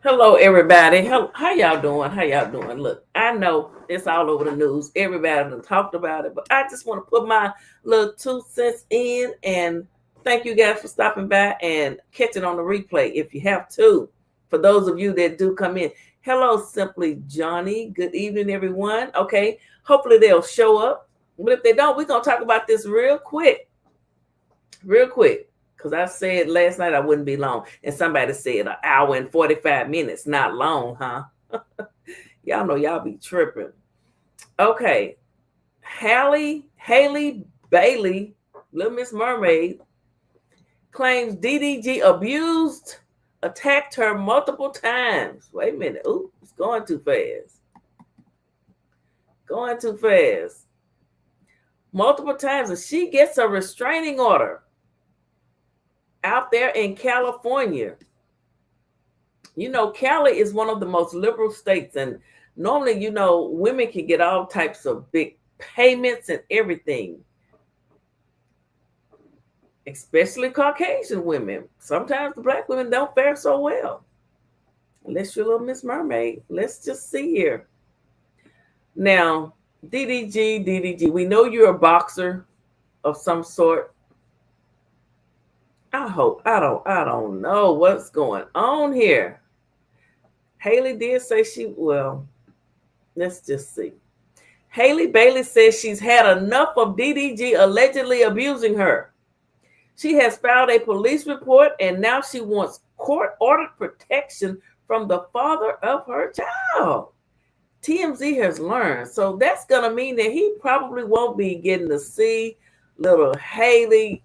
Hello, everybody. How y'all doing? How y'all doing? Look, I know it's all over the news. Everybody done talked about it, but I just want to put my little 2 cents in and thank you guys for stopping by and catching on the replay if you have to. For those of you that do come in, hello, Simply Johnny. Good evening, everyone. Okay, hopefully they'll show up. But if they don't, we're going to talk about this real quick. Real quick. Because I said last night I wouldn't be long. And somebody said an hour and 45 minutes. Not long, huh? Y'all know y'all be tripping. Okay. Haley Bailey, Little Miss Mermaid, claims DDG attacked her multiple times. Wait a minute. Ooh, it's going too fast. Going too fast. Multiple times. And she gets a restraining order out there in California. You know, Cali is one of the most liberal states, and normally, you know, women can get all types of big payments and everything, especially Caucasian women. Sometimes the black women don't fare so well. Unless you're Little Miss Mermaid. Let's just see here. Now, DDG, we know you're a boxer of some sort. I don't know what's going on here. Haley did say let's just see. Haley Bailey says she's had enough of DDG allegedly abusing her. She has filed a police report and now she wants court-ordered protection from the father of her child. TMZ has learned. So that's going to mean that he probably won't be getting to see little Halo.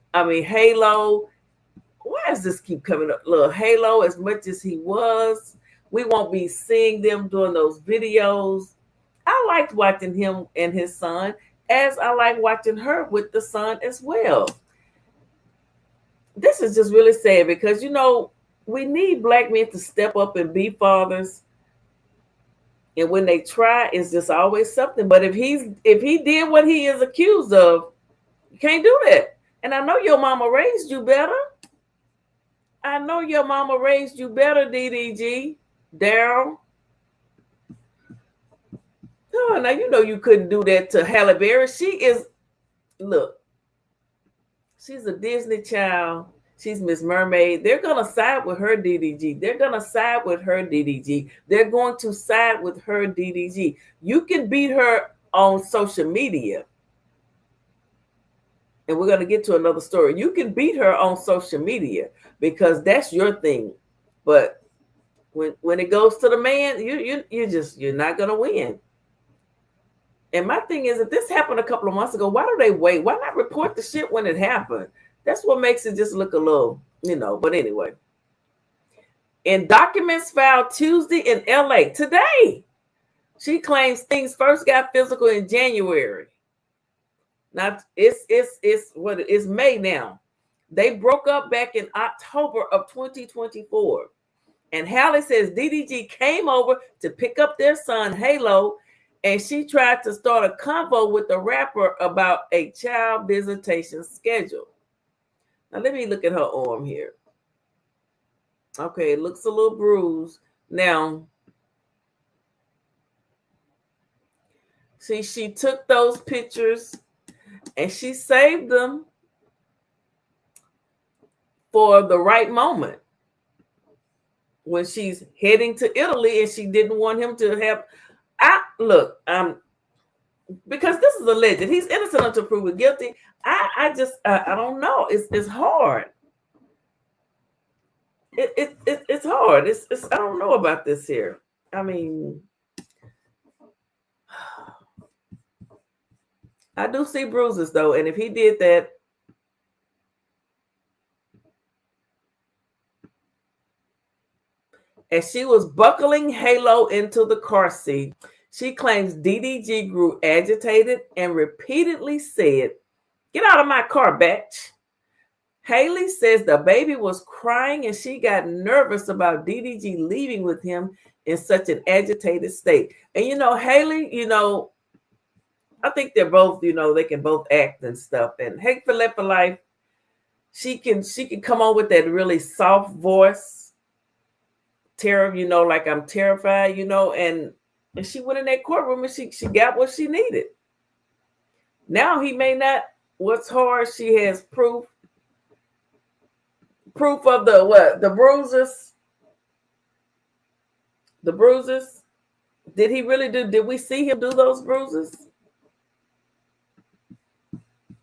Why does this keep coming up? Little Halo as much as he was. We won't be seeing them doing those videos. I liked watching him and his son, as I like watching her with the son as well. This is just really sad because, you know, we need black men to step up and be fathers. And when they try, it's just always something. But if he did what he is accused of, you can't do that. And I know your mama raised you better. I know your mama raised you better, DDG, Daryl. Oh, now you know you couldn't do that to Halle Berry. She's a Disney child. She's Miss Mermaid. They're going to side with her, DDG. They're going to side with her, DDG. They're going to side with her, DDG. You can beat her on social media. And we're going to get to another story. You can beat her on social media because that's your thing. But when it goes to the man, you're not going to win. And my thing is, if this happened a couple of months ago, why do they wait? Why not report the shit when it happened? That's what makes it just look a little, but anyway. In documents filed Tuesday in LA, today, she claims things first got physical in January. Now it's May now. They broke up back in October of 2024. And Hallie says DDG came over to pick up their son, Halo, and she tried to start a convo with the rapper about a child visitation schedule. Now, let me look at her arm here. Okay, it looks a little bruised. Now, see, she took those pictures and she saved them for the right moment when she's heading to Italy and she didn't want him to have. Because this is alleged. He's innocent until proven guilty. I don't know. It's hard. It's hard. It's I don't know about this here. I mean, I do see bruises though, and if he did that, as she was buckling Halo into the car seat, she claims DDG grew agitated and repeatedly said, "Get out of my car, bitch." Haley says the baby was crying and she got nervous about DDG leaving with him in such an agitated state. And Haley, I think they're both, they can both act and stuff. And Hate for Life, she can come on with that really soft voice terror, like I'm terrified, and she went in that courtroom and she got what she needed. Now he may not. What's hard? She has proof of the what? The bruises. The bruises. Did he really do? Did we see him do those bruises?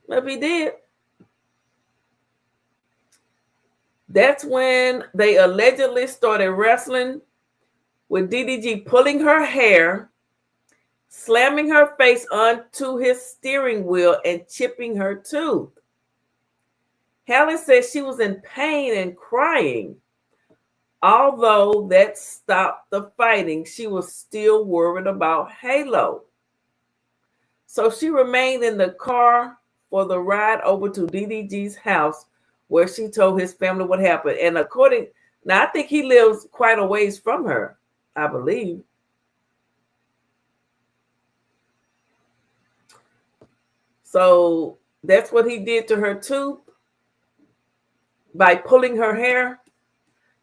If he did, that's when they allegedly started wrestling with DDG pulling her hair, slamming her face onto his steering wheel, and chipping her tooth. Helen says she was in pain and crying. Although that stopped the fighting, she was still worried about Halo. So she remained in the car for the ride over to DDG's house, where she told his family what happened. And now I think he lives quite a ways from her, I believe. So that's what he did to her too, by pulling her hair.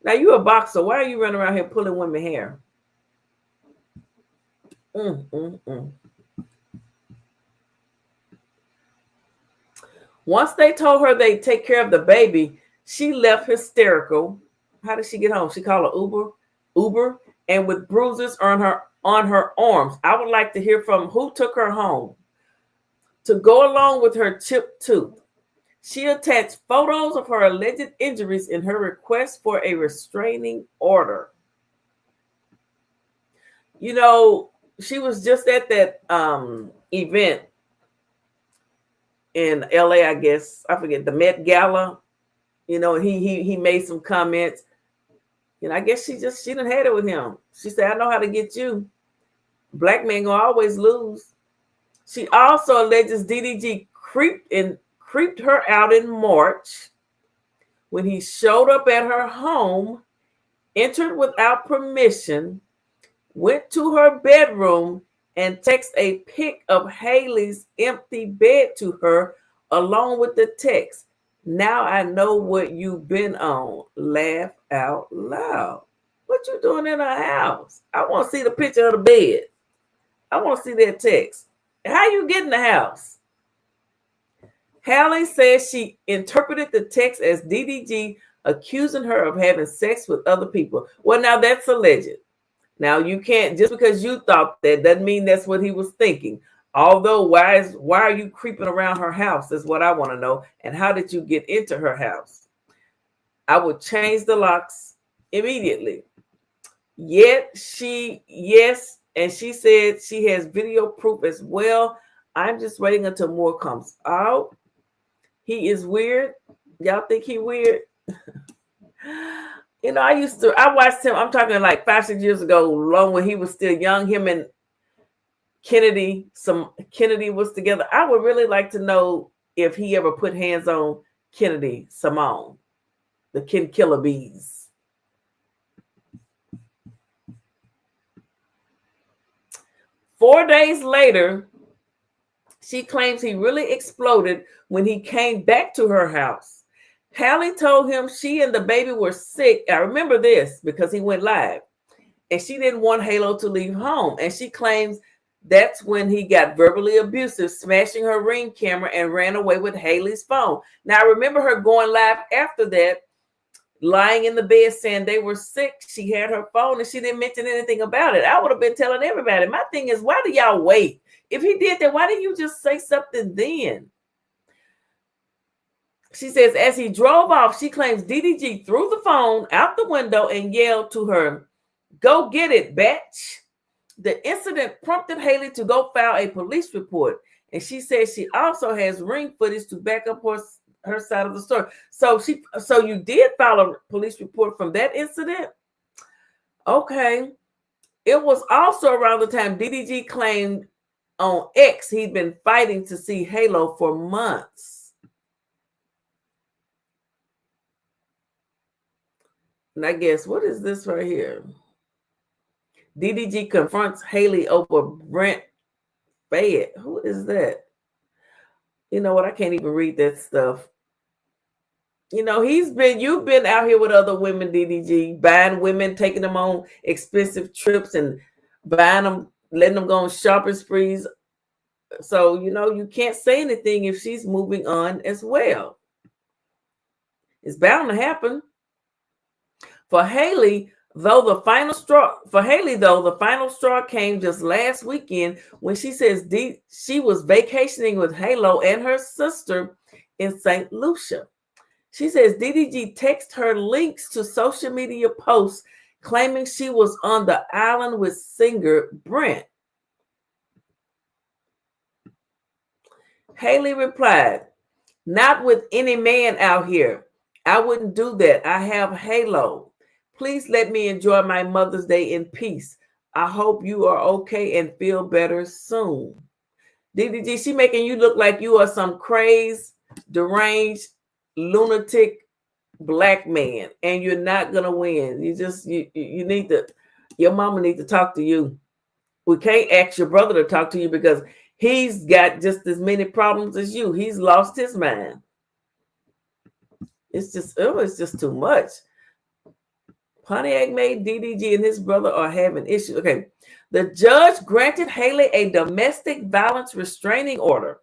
Now you're a boxer. Why are you running around here pulling women's hair? Once they told her they'd take care of the baby, she left hysterical. How did she get home? She called an Uber, and with bruises on her arms. I would like to hear from who took her home. To go along with her chipped tooth, she attached photos of her alleged injuries in her request for a restraining order. She was just at that event in LA, I guess. I forget, the Met Gala. He made some comments. I guess she done had it with him. She said, I know how to get you. Black men gonna always lose. She also alleges DDG creeped her out in March when he showed up at her home, entered without permission, went to her bedroom, and texted a pic of Haley's empty bed to her, along with the text, "Now I know what you've been on." Laugh out loud. What you doing in her house? I want to see the picture of the bed. I want to see that text. How you get in the house? Haley says she interpreted the text as DDG accusing her of having sex with other people. Well, now that's alleged. Now you can't, just because you thought that doesn't mean that's what he was thinking. Although, why are you creeping around her house is what I want to know. And how did you get into her house? I would change the locks immediately. And she said she has video proof as well. I'm just waiting until more comes out. He is weird. Y'all think he weird? I watched him, I'm talking like 5-6 years ago, long when he was still young, him and Kennedy was together. I would really like to know if he ever put hands on Kennedy Simone, the Killer Bees. Four days later, she claims he really exploded when he came back to her house. Hallie told him she and the baby were sick. I remember this because he went live. And she didn't want Halo to leave home. And she claims that's when he got verbally abusive, smashing her Ring camera and ran away with Haley's phone. Now, I remember her going live after that, lying in the bed saying they were sick. She had her phone and she didn't mention anything about it. I would have been telling everybody. My thing is, why do y'all wait? If he did that, why didn't you just say something then? She says, as he drove off, she claims DDG threw the phone out the window and yelled to her, "Go get it, bitch." The incident prompted Haley to go file a police report. And she says she also has Ring footage to back up her side of the story. So you did file a police report from that incident? Okay. It was also around the time DDG claimed on X he'd been fighting to see Halo for months. And I guess, what is this right here? DDG confronts Haley over Brent Fayette. Who is that? You know what? I can't even read that stuff. You've been out here with other women, DDG, buying women, taking them on expensive trips and buying them, letting them go on shopping sprees. So, you can't say anything if she's moving on as well. It's bound to happen. For Haley, though, the final straw came just last weekend when she says she was vacationing with Halo and her sister in St. Lucia. She says DDG texted her links to social media posts claiming she was on the island with singer Brent. Haley replied, "Not with any man out here. I wouldn't do that. I have Halo. Please let me enjoy my Mother's Day in peace. I hope you are okay and feel better soon." DDG, she making you look like you are some crazed, deranged, lunatic black man, and you're not gonna win. You need to. Your mama need to talk to you. We can't ask your brother to talk to you because he's got just as many problems as you. He's lost his mind. It's just too much. Pontiac made DDG and his brother are having issues. Okay. The judge granted Haley a domestic violence restraining order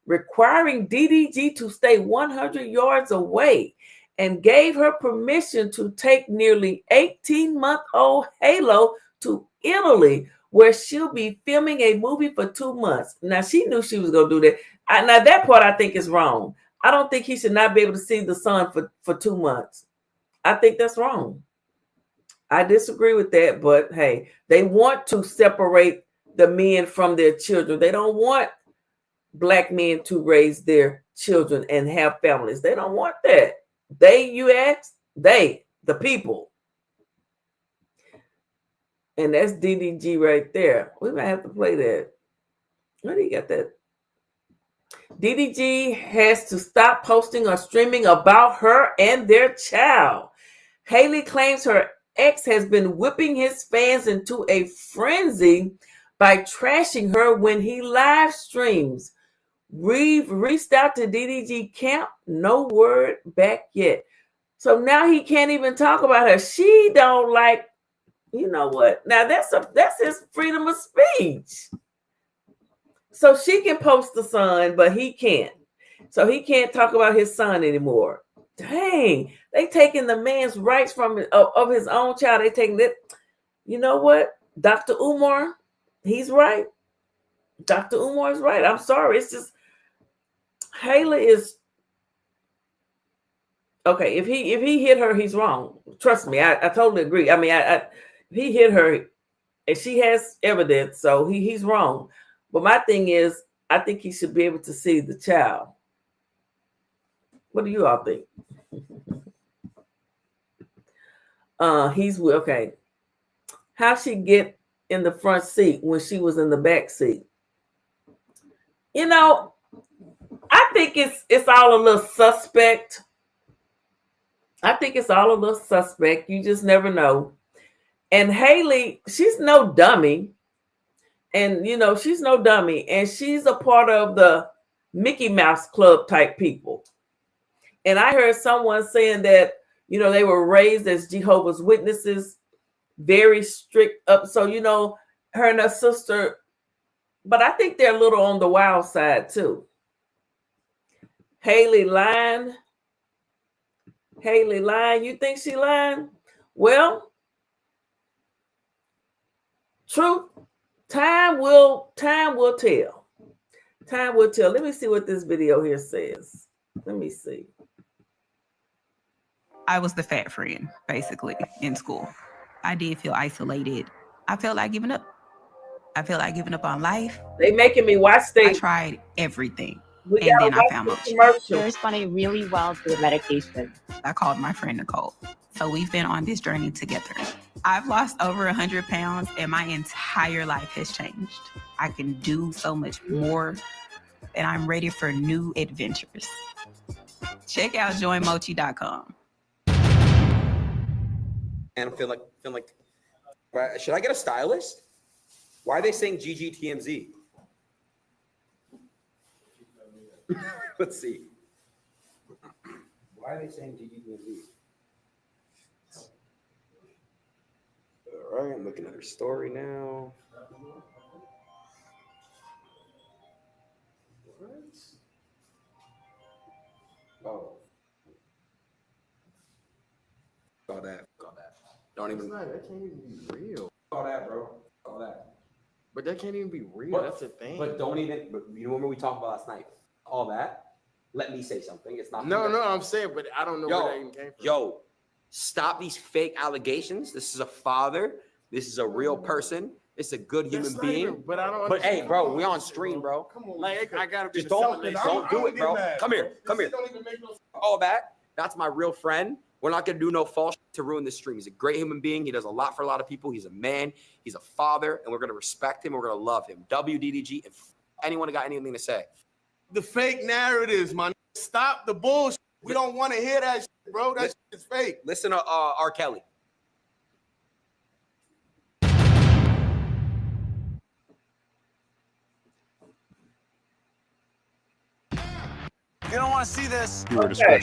requiring DDG to stay 100 yards away and gave her permission to take nearly 18-month-old Halo to Italy, where she'll be filming a movie for 2 months. Now, she knew she was going to do that. Now, that part I think is wrong. I don't think he should not be able to see the son for 2 months. I think that's wrong. I disagree with that, but hey, they want to separate the men from their children. They don't want black men to raise their children and have families. They don't want that. The people. And that's DDG right there. We might have to play that. Where do you get that? DDG has to stop posting or streaming about her and their child. Haley claims her ex has been whipping his fans into a frenzy by trashing her when he live streams. We've reached out to DDG camp, no word back yet. So now he can't even talk about her. She don't like, you know what? Now that's his freedom of speech. So she can post the son, but he can't. So he can't talk about his son anymore. Dang, they taking the man's rights from of his own child. They taking it. You know what? Dr. Umar, he's right. Dr. Umar is right. I'm sorry. It's just Haley is okay. If he hit her, he's wrong. Trust me, I totally agree. I mean, if he hit her, and she has evidence, so he's wrong. But my thing is, I think he should be able to see the child. What do you all think? He's okay. How she get in the front seat when she was in the back seat? You know, I think it's all a little suspect. I think it's all a little suspect. You just never know. And Haley, she's no dummy. And, she's no dummy. And she's a part of the Mickey Mouse Club type people. And I heard someone saying that, they were raised as Jehovah's Witnesses, very strict up. So, her and her sister, but I think they're a little on the wild side too. Haley lying. You think she lying? Well, truth, time will tell. Time will tell. Let me see what this video here says. Let me see. I was the fat friend, basically, in school. I did feel isolated. I felt like giving up. I felt like giving up on life. They making me watch I tried everything. And then I found Mochi. You're responding really well to the medication. I called my friend Nicole. So we've been on this journey together. I've lost over 100 pounds and my entire life has changed. I can do so much more and I'm ready for new adventures. Check out joinmochi.com. And I'm feeling like, should I get a stylist? Why are they saying GGTMZ? Let's see. Why are they saying DDG? All right, I'm looking at her story now. What? Oh. All that. All that. Don't even. That can't even be real. All that, bro. All that. But that can't even be real. But, that's the thing. But don't even. But you remember we talked about last night? All that. Let me say something. It's not. No, I'm saying, but I don't know where that even came from. Yo, stop these fake allegations. This is a father. This is a real person. It's a good human being. Even, but I don't. But hey, bro, we on stream, bro. Come on, like I gotta be. Just don't do it, bro. Come here. Don't even make no. All that. That's my real friend. We're not gonna do no false shit to ruin this stream. He's a great human being. He does a lot for a lot of people. He's a man. He's a father, and we're gonna respect him. We're gonna love him. WDDG. If anyone got anything to say, The fake narratives, man. Stop the bullshit. We don't want to hear that shit, bro. That shit is fake. listen to R. Kelly. You don't want to see this. Okay.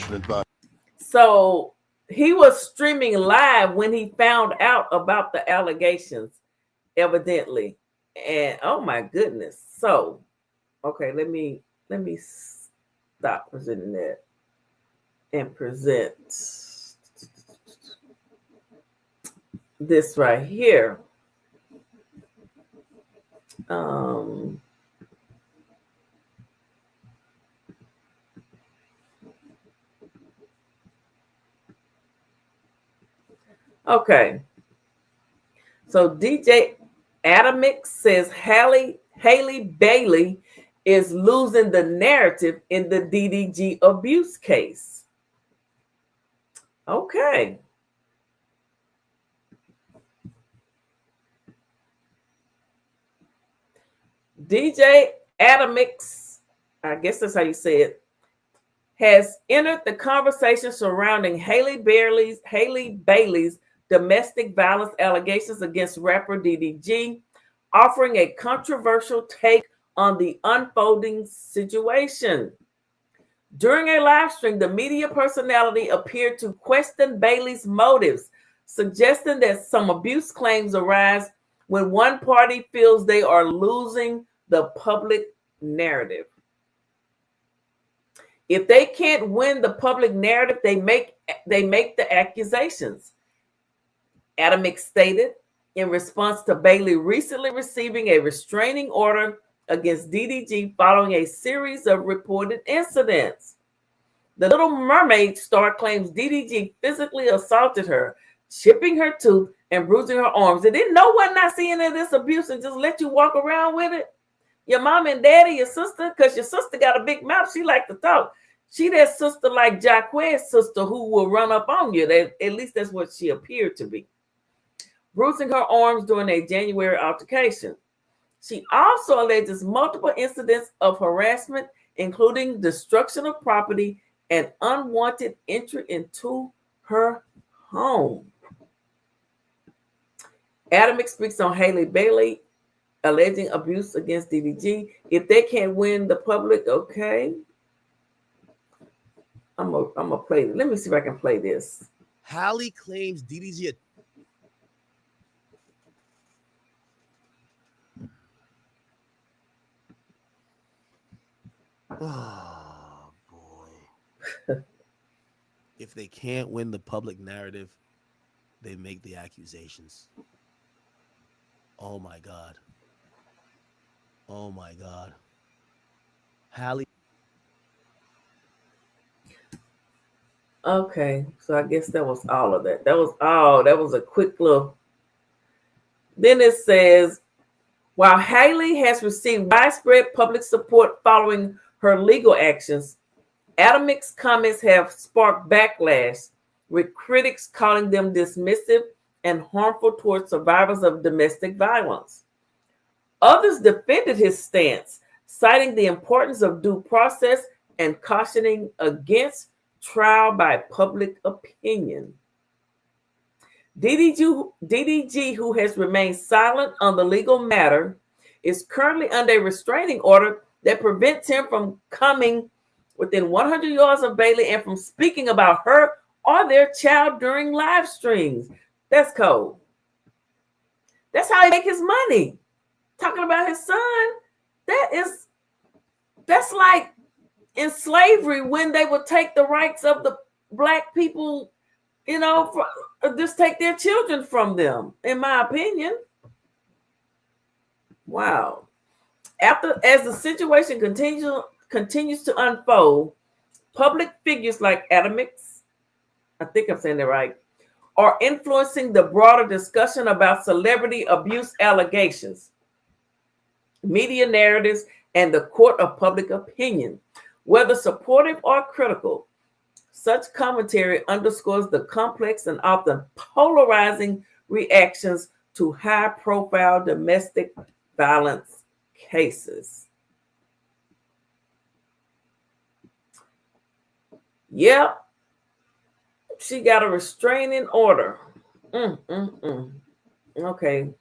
So he was streaming live when he found out about the allegations, evidently. And oh my goodness. So, okay, let me stop presenting that and present this right here. Okay. So DJ Adamix says Halle Bailey is losing the narrative in the DDG abuse case. Okay. DJ Adamix, I guess that's how you say it, has entered the conversation surrounding Halle Bailey's domestic violence allegations against rapper DDG, offering a controversial take on the unfolding situation. During a live stream, the media personality appeared to question Bailey's motives, suggesting that some abuse claims arise when one party feels they are losing the public narrative. If they can't win the public narrative, they make the accusations. Adamix stated in response to Bailey recently receiving a restraining order against DDG following a series of reported incidents. The Little Mermaid star claims DDG physically assaulted her, chipping her tooth and bruising her arms. And didn't no one not see any of this abuse and just let you walk around with it? Your mom and daddy, your sister, because your sister got a big mouth. She like to talk. She that sister like Jacquez's sister who will run up on you. At least that's what she appeared to be. Bruising her arms during a January altercation. She also alleges multiple incidents of harassment, including destruction of property and unwanted entry into her home. Adamix speaks on Halle Bailey alleging abuse against DDG. If they can't win the public, okay. I'm gonna play it. Let me see if I can play this. Halle claims DDG. Oh boy. If they can't win the public narrative, they make the accusations. Oh my God. Oh my God. Halle. Okay, so I guess that was all of that. That was a quick little. Then it says, while Halle has received widespread public support following her legal actions, Adamix's comments have sparked backlash, with critics calling them dismissive and harmful towards survivors of domestic violence. Others defended his stance, citing the importance of due process and cautioning against trial by public opinion. DDG, who has remained silent on the legal matter, is currently under a restraining order that prevents him from coming within 100 yards of Bailey and from speaking about her or their child during live streams. That's cold. That's how he make his money. Talking about his son. That's like in slavery when they would take the rights of the black people, just take their children from them, in my opinion. Wow. As the situation continues to unfold, public figures like Adamix, I think I'm saying that right, are influencing the broader discussion about celebrity abuse allegations, media narratives, and the court of public opinion. Whether supportive or critical, such commentary underscores the complex and often polarizing reactions to high-profile domestic violence cases. Yep, she got a restraining order. Okay.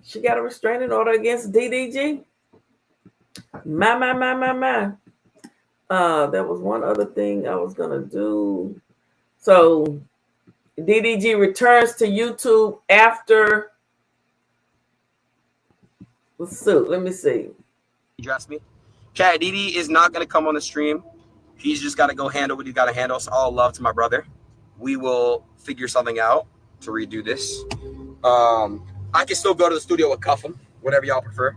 She got a restraining order against DDG. My. There was one other thing I was gonna do. So DDG returns to YouTube after the suit. Let me see. You trust me? Cat DD is not gonna come on the stream. He's just gotta go handle what he's gotta handle. So all love to my brother. We will figure something out to redo this. I can still go to the studio and cuff him, whatever y'all prefer.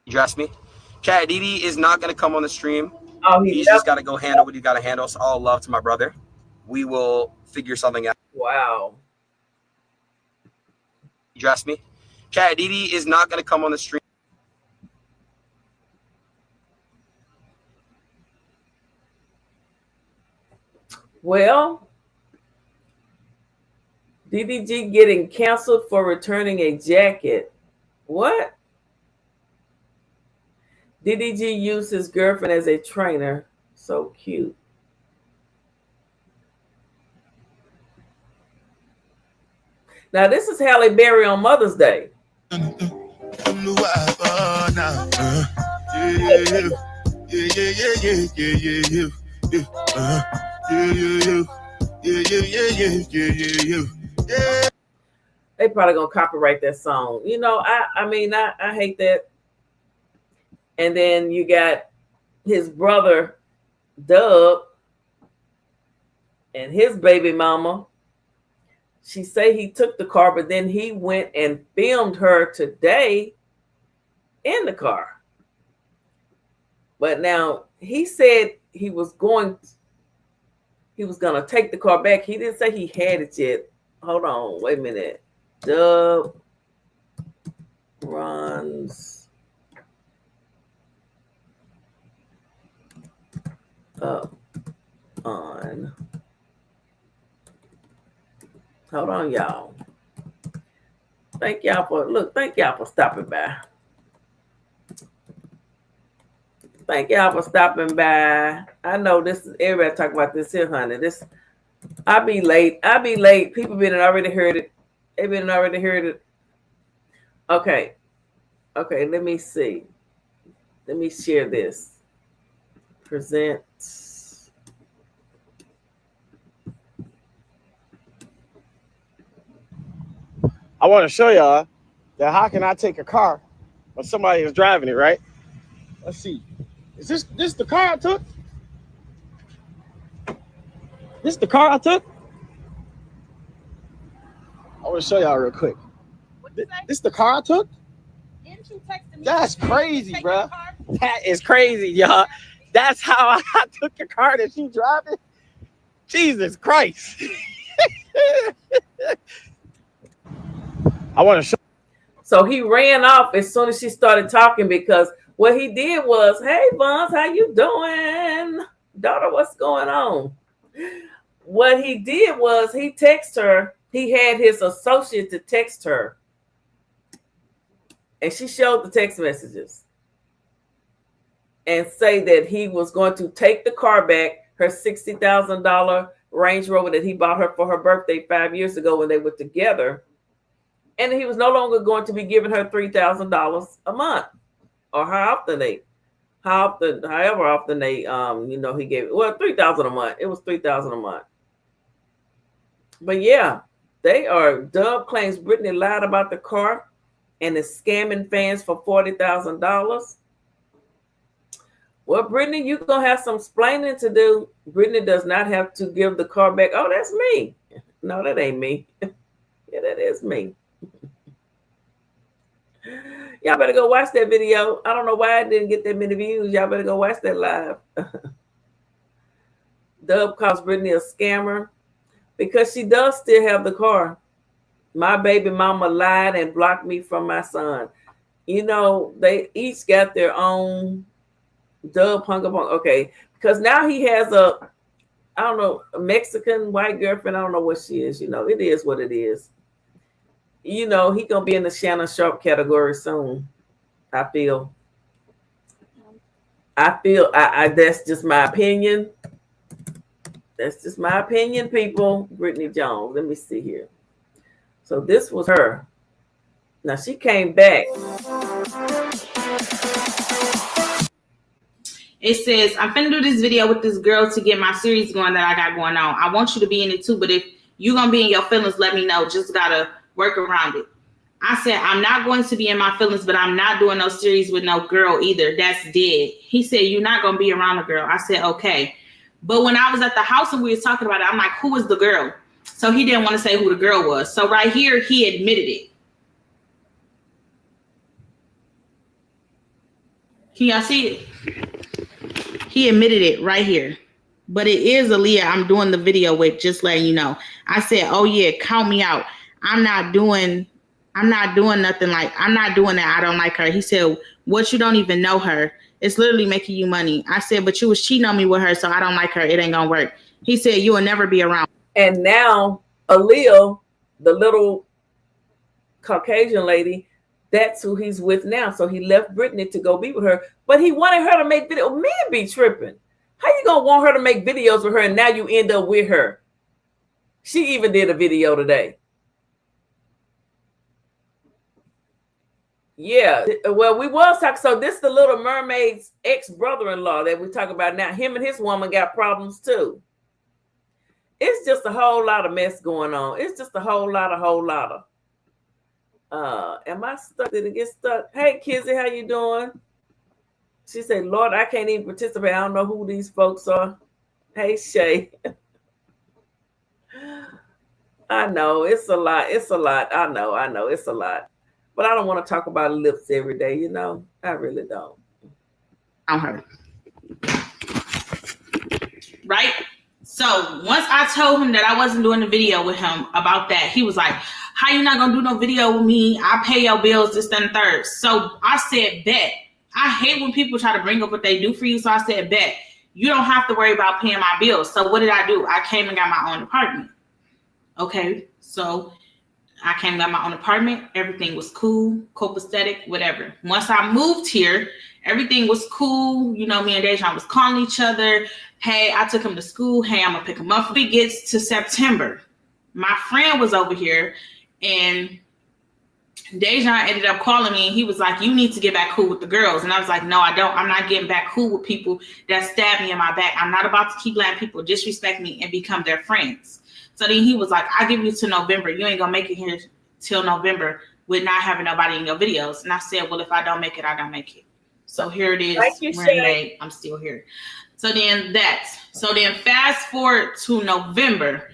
You trust me? Cat DD is not gonna come on the stream. Oh, he's just gotta go handle what he's gotta handle. So all love to my brother. We will figure something out. Wow. You trust me? Cat DD is not gonna come on the stream. Well, DDG getting canceled for returning a jacket. What? DDG used his girlfriend as a trainer. So cute. Now, this is Halle Berry on Mother's Day. They probably gonna copyright that song. I hate that. And then you got his brother Dub and his baby mama. She say he took the car, but then he went and filmed her today in the car. But now he said he was gonna take the car back. He didn't say he had it yet. Hold on, wait a minute. Dub runs up on. Hold on, y'all. Thank y'all for stopping by. Thank y'all for stopping by. I know this is everybody talking about this here, honey. I'll be late. People been already heard it. They've been already heard it. Okay, let me see. Let me share this. Present. I want to show y'all that how can I take a car when somebody is driving it, right? Let's see. Is this the car I took? This the car I took? I want to show y'all real quick. This the car I took? Didn't you text me? That's crazy, bro. That is crazy, y'all. That's how I took the car that she driving. Jesus Christ. I want to show. So he ran off as soon as she started talking because what he did was, "Hey, Vons, how you doing? Daughter, what's going on?" What he did was he texted her. He had his associate to text her. And she showed the text messages and say that he was going to take the car back, her $60,000 Range Rover that he bought her for her birthday 5 years ago when they were together. And he was no longer going to be giving her $3,000 a month or how often they. however often they he gave it. Well, 3,000 a month. It was 3,000 a month. But yeah, they are. Dub claims Britney lied about the car and is scamming fans for $40,000. Well, Brittany, you're gonna have some explaining to do. Brittany does not have to give the car back. Oh, that's me. No, that ain't me. Yeah, that is me. Y'all better go watch that video. I don't know why it didn't get that many views. Y'all better go watch that live. Dub calls Brittany a scammer because she does still have the car. My baby mama lied and blocked me from my son. They each got their own. Dub hung up on, okay, because now he has a Mexican white girlfriend. I don't know what she is. It is what it is. He gonna be in the Shannon Sharp category soon. I feel. That's just my opinion. That's just my opinion, people. Brittany Jones. Let me see here. So this was her. Now she came back. It says, I'm finna do this video with this girl to get my series going that I got going on. I want you to be in it too, but if you gonna be in your feelings, let me know. Just gotta work around it. I said, I'm not going to be in my feelings, but I'm not doing no series with no girl either. That's dead. He said, you're not gonna be around a girl. I said, okay. But when I was at the house and we was talking about it, I'm like, who was the girl? So he didn't want to say who the girl was. So right here, he admitted it. Can y'all see it? He admitted it right here. But it is Aaliyah I'm doing the video with, just letting you know. I said, oh yeah, count me out. I'm not doing nothing like, I'm not doing that. I don't like her. He said, what, you don't even know her? It's literally making you money. I said, but you was cheating on me with her, so I don't like her. It ain't gonna work. He said, you will never be around. And now Aaliyah, the little Caucasian lady, that's who he's with now. So he left Brittany to go be with her, but he wanted her to make video. Men be tripping. How you gonna want her to make videos with her and now you end up with her? She even did a video today. Yeah, well, we was talking. So this the Little Mermaid's ex-brother-in-law that we talk about now. Him and his woman got problems too. It's just a whole lot of mess going on. It's just a whole lot of. Am I stuck? Did it get stuck? Hey, Kizzy, how you doing? She said, Lord, I can't even participate. I don't know who these folks are. Hey, Shay. I know, it's a lot. I know, it's a lot. But I don't want to talk about lips every day, I really don't. On her. Right? So once I told him that I wasn't doing the video with him about that, he was like, how you not gonna do no video with me? I pay your bills, this, and third. So I said, bet. I hate when people try to bring up what they do for you. So I said, bet. You don't have to worry about paying my bills. So what did I do? I came and got my own apartment. Okay, so I came and got my own apartment. Everything was cool, copacetic, whatever. Once I moved here, everything was cool. Me and Dejan was calling each other. Hey, I took him to school. Hey, I'm going to pick him up. When it gets to September, my friend was over here, and Dejan ended up calling me, and he was like, you need to get back cool with the girls. And I was like, no, I don't. I'm not getting back cool with people that stab me in my back. I'm not about to keep letting people disrespect me and become their friends. So then he was like, I'll give you to November. You ain't going to make it here till November with not having nobody in your videos. And I said, well, if I don't make it, I don't make it. So here it is. We're in May. I'm still here. So then fast forward to November.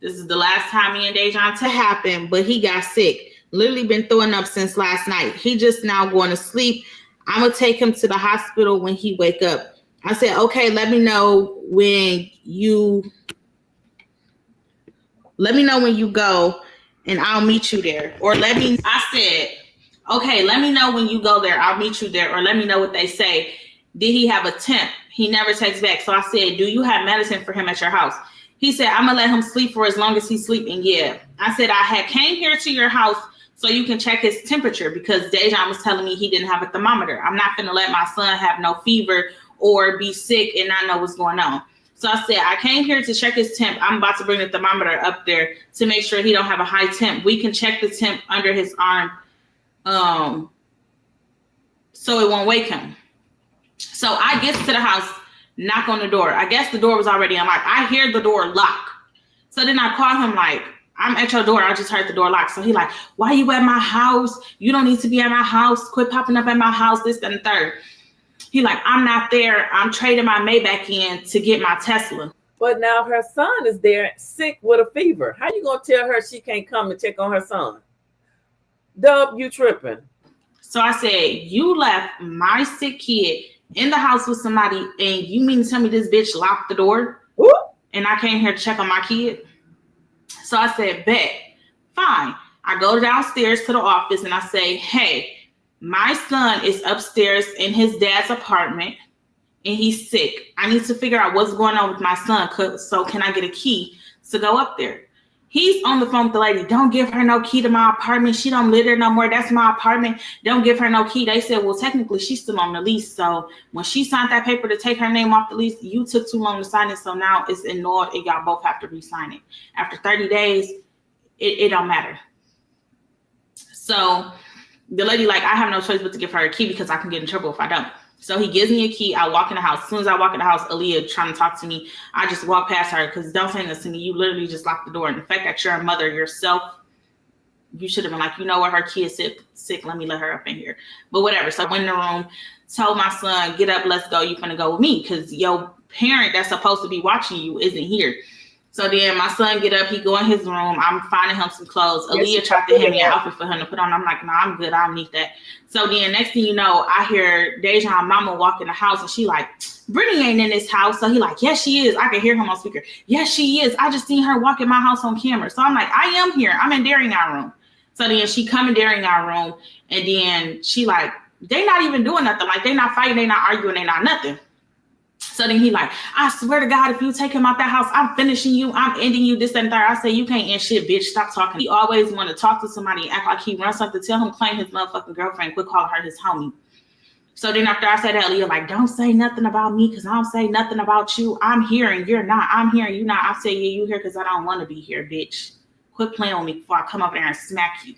This is the last time me and Dejan to happen, but he got sick. Literally been throwing up since last night. He just now going to sleep. I'm going to take him to the hospital when he wake up. I said, okay, let me know when you go and I'll meet you there. I said, okay, let me know when you go there. I'll meet you there. Or let me know what they say. Did he have a temp? He never texts back. So I said, do you have medicine for him at your house? He said, I'm going to let him sleep for as long as he's sleeping. Yeah. I said, I had came here to your house so you can check his temperature because Dejan was telling me he didn't have a thermometer. I'm not going to let my son have no fever or be sick and not know what's going on. So I said, I came here to check his temp. I'm about to bring the thermometer up there to make sure he don't have a high temp. We can check the temp under his arm. so it won't wake him. So I get to the house, knock on the door. I guess the door was already unlocked. I hear the door lock. So then I call him like, I'm at your door. I just heard the door lock. So he like, why you at my house? You don't need to be at my house. Quit popping up at my house, this, and the third. He like, I'm not there. I'm trading my Maybach in to get my Tesla. But now her son is there sick with a fever. How you going to tell her she can't come and check on her son? Dub, you tripping. So I said, you left my sick kid in the house with somebody and you mean to tell me this bitch locked the door? Ooh. And I came here to check on my kid? So I said, bet, fine. I go downstairs to the office and I say, hey, my son is upstairs in his dad's apartment and he's sick. I need to figure out what's going on with my son. So can I get a key to go up there? He's on the phone with the lady. Don't give her no key to my apartment. She don't live there no more. That's my apartment. Don't give her no key. They said, well, technically she's still on the lease. So when she signed that paper to take her name off the lease, you took too long to sign it. So now it's annulled and y'all both have to re-sign it. After 30 days, it don't matter. So the lady like, I have no choice but to give her a key because I can get in trouble if I don't. So he gives me a key. I walk in the house. As soon as I walk in the house, Aaliyah trying to talk to me. I just walk past her because don't say this to me. You literally just locked the door. And the fact that you're a mother yourself, you should have been like, you know what, her kid's sick. Let me let her up in here. But whatever. So I went in the room, told my son, get up, let's go. You finna go with me because your parent that's supposed to be watching you isn't here. So then my son get up, he go in his room. I'm finding him some clothes. Aaliyah tried to hand me an outfit for him to put on. I'm like, no, I'm good. I don't need that. So then next thing you know, I hear Dejan mama walk in the house and she like, Brittany ain't in this house. So he like, yes, she is. I can hear him on speaker. Yes, she is. I just seen her walk in my house on camera. So I'm like, I am here. I'm in Daring our room. So then she come in Daring our room and then she like, they not even doing nothing. Like they not fighting, they not arguing, they not nothing. So then he like, I swear to God, if you take him out that house, I'm finishing you. I'm ending you, this and that. I say, you can't end shit, bitch. Stop talking. He always want to talk to somebody and act like he runs something. Tell him claim his motherfucking girlfriend. Quit calling her his homie. So then after I said that, Leah like, don't say nothing about me because I don't say nothing about you. I'm here and you're not. I'm here and you're not. I say, yeah, you here because I don't want to be here, bitch. Quit playing with me before I come up there and smack you.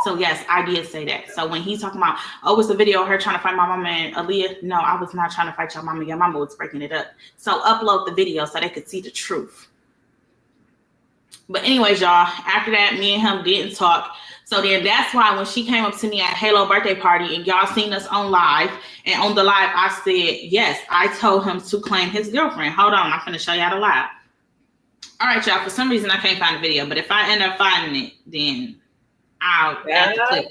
So yes, I did say that. So when he's talking about, oh, it's a video of her trying to fight my mama and Aaliyah. No, I was not trying to fight your mama. Your mama was breaking it up. So upload the video so they could see the truth. But anyways, y'all, after that, me and him didn't talk. So then that's why when she came up to me at Halo birthday party and y'all seen us on live, and on the live, I said, yes, I told him to claim his girlfriend. Hold on, I'm going to show y'all the live. All right, y'all, for some reason, I can't find the video, but if I end up finding it, then I'll have to click.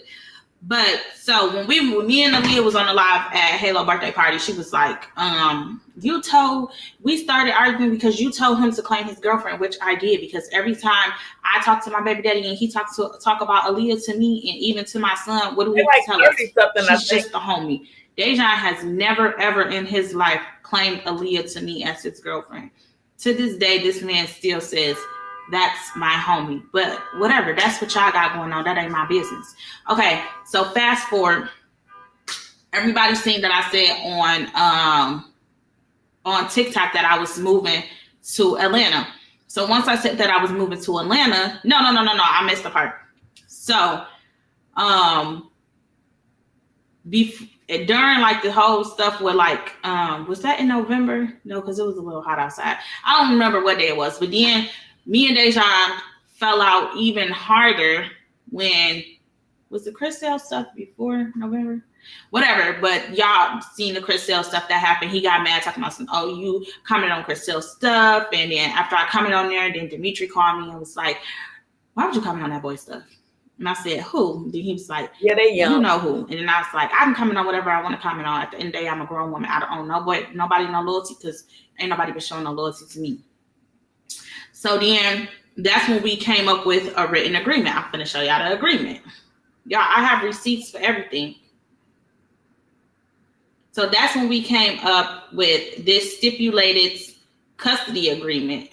But so when me and Aaliyah was on the live at Halo birthday party, she was like, we started arguing because you told him to claim his girlfriend, which I did, because every time I talk to my baby daddy and he talk about Aaliyah to me and even to my son, what do we tell us? She's just a homie. Dejan has never ever in his life claimed Aaliyah to me as his girlfriend. To this day, this man still says, that's my homie. But whatever, that's what y'all got going on. That ain't my business. Okay, so fast forward. Everybody's seen that I said on TikTok that I was moving to Atlanta. So once I said that I was moving to Atlanta, no, I missed the part. So during like the whole stuff with like was that in November? No, because it was a little hot outside. I don't remember what day it was, but then me and Dejan fell out even harder when was the Christelle stuff before November? Whatever, but y'all seen the Christelle stuff that happened. He got mad talking about some, oh, you commented on Christelle stuff. And then after I commented on there, then Dimitri called me and was like, why would you comment on that boy stuff? And I said, who? Then he was like, yeah, they young. You know who. And then I was like, I can comment on whatever I want to comment on. At the end of the day, I'm a grown woman. I don't own nobody no loyalty because ain't nobody been showing no loyalty to me. So then that's when we came up with a written agreement. I'm going to show y'all the agreement. Y'all, I have receipts for everything. So that's when we came up with this stipulated custody agreement.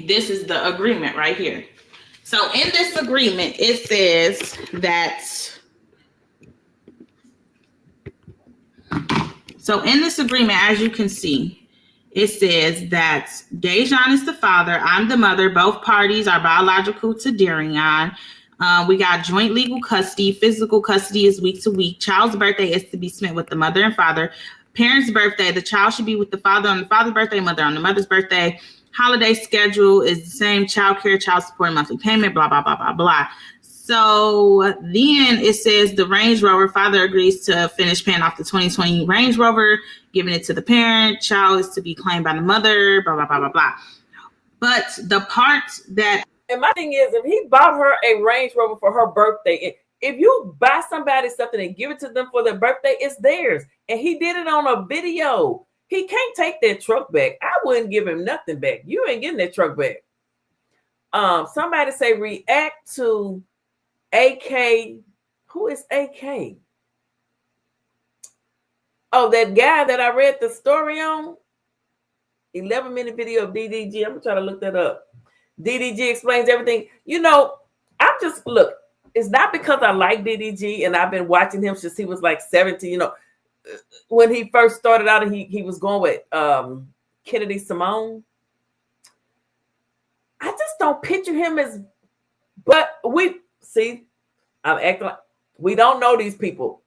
This is the agreement right here. So in this agreement, it says that. So in this agreement, as you can see, it says that Dejan is the father, I'm the mother. Both parties are biological to Darian. We got joint legal custody. Physical custody is week to week. Child's birthday is to be spent with the mother and father. Parents' birthday, the child should be with the father on the father's birthday, mother on the mother's birthday. Holiday schedule is the same. Child care, child support, monthly payment, blah, blah, blah, blah, blah. So then it says the Range Rover, father agrees to finish paying off the 2020 Range Rover, giving it to the parent. Child is to be claimed by the mother, blah, blah, blah, blah, blah. But the part that... And my thing is, if he bought her a Range Rover for her birthday, if you buy somebody something and give it to them for their birthday, it's theirs. And he did it on a video. He can't take that truck back. I wouldn't give him nothing back. You ain't getting that truck back. Somebody say react to AK. Who is AK? Oh, that guy that I read the story on. 11-minute video of DDG. I'm gonna try to look that up. DDG explains everything. You know, I'm just look. It's not because I like DDG and I've been watching him since he was like 17. You know, when he first started out, and he was going with Kennedy Simone. I just don't picture him as. But we see, I'm acting like we don't know these people.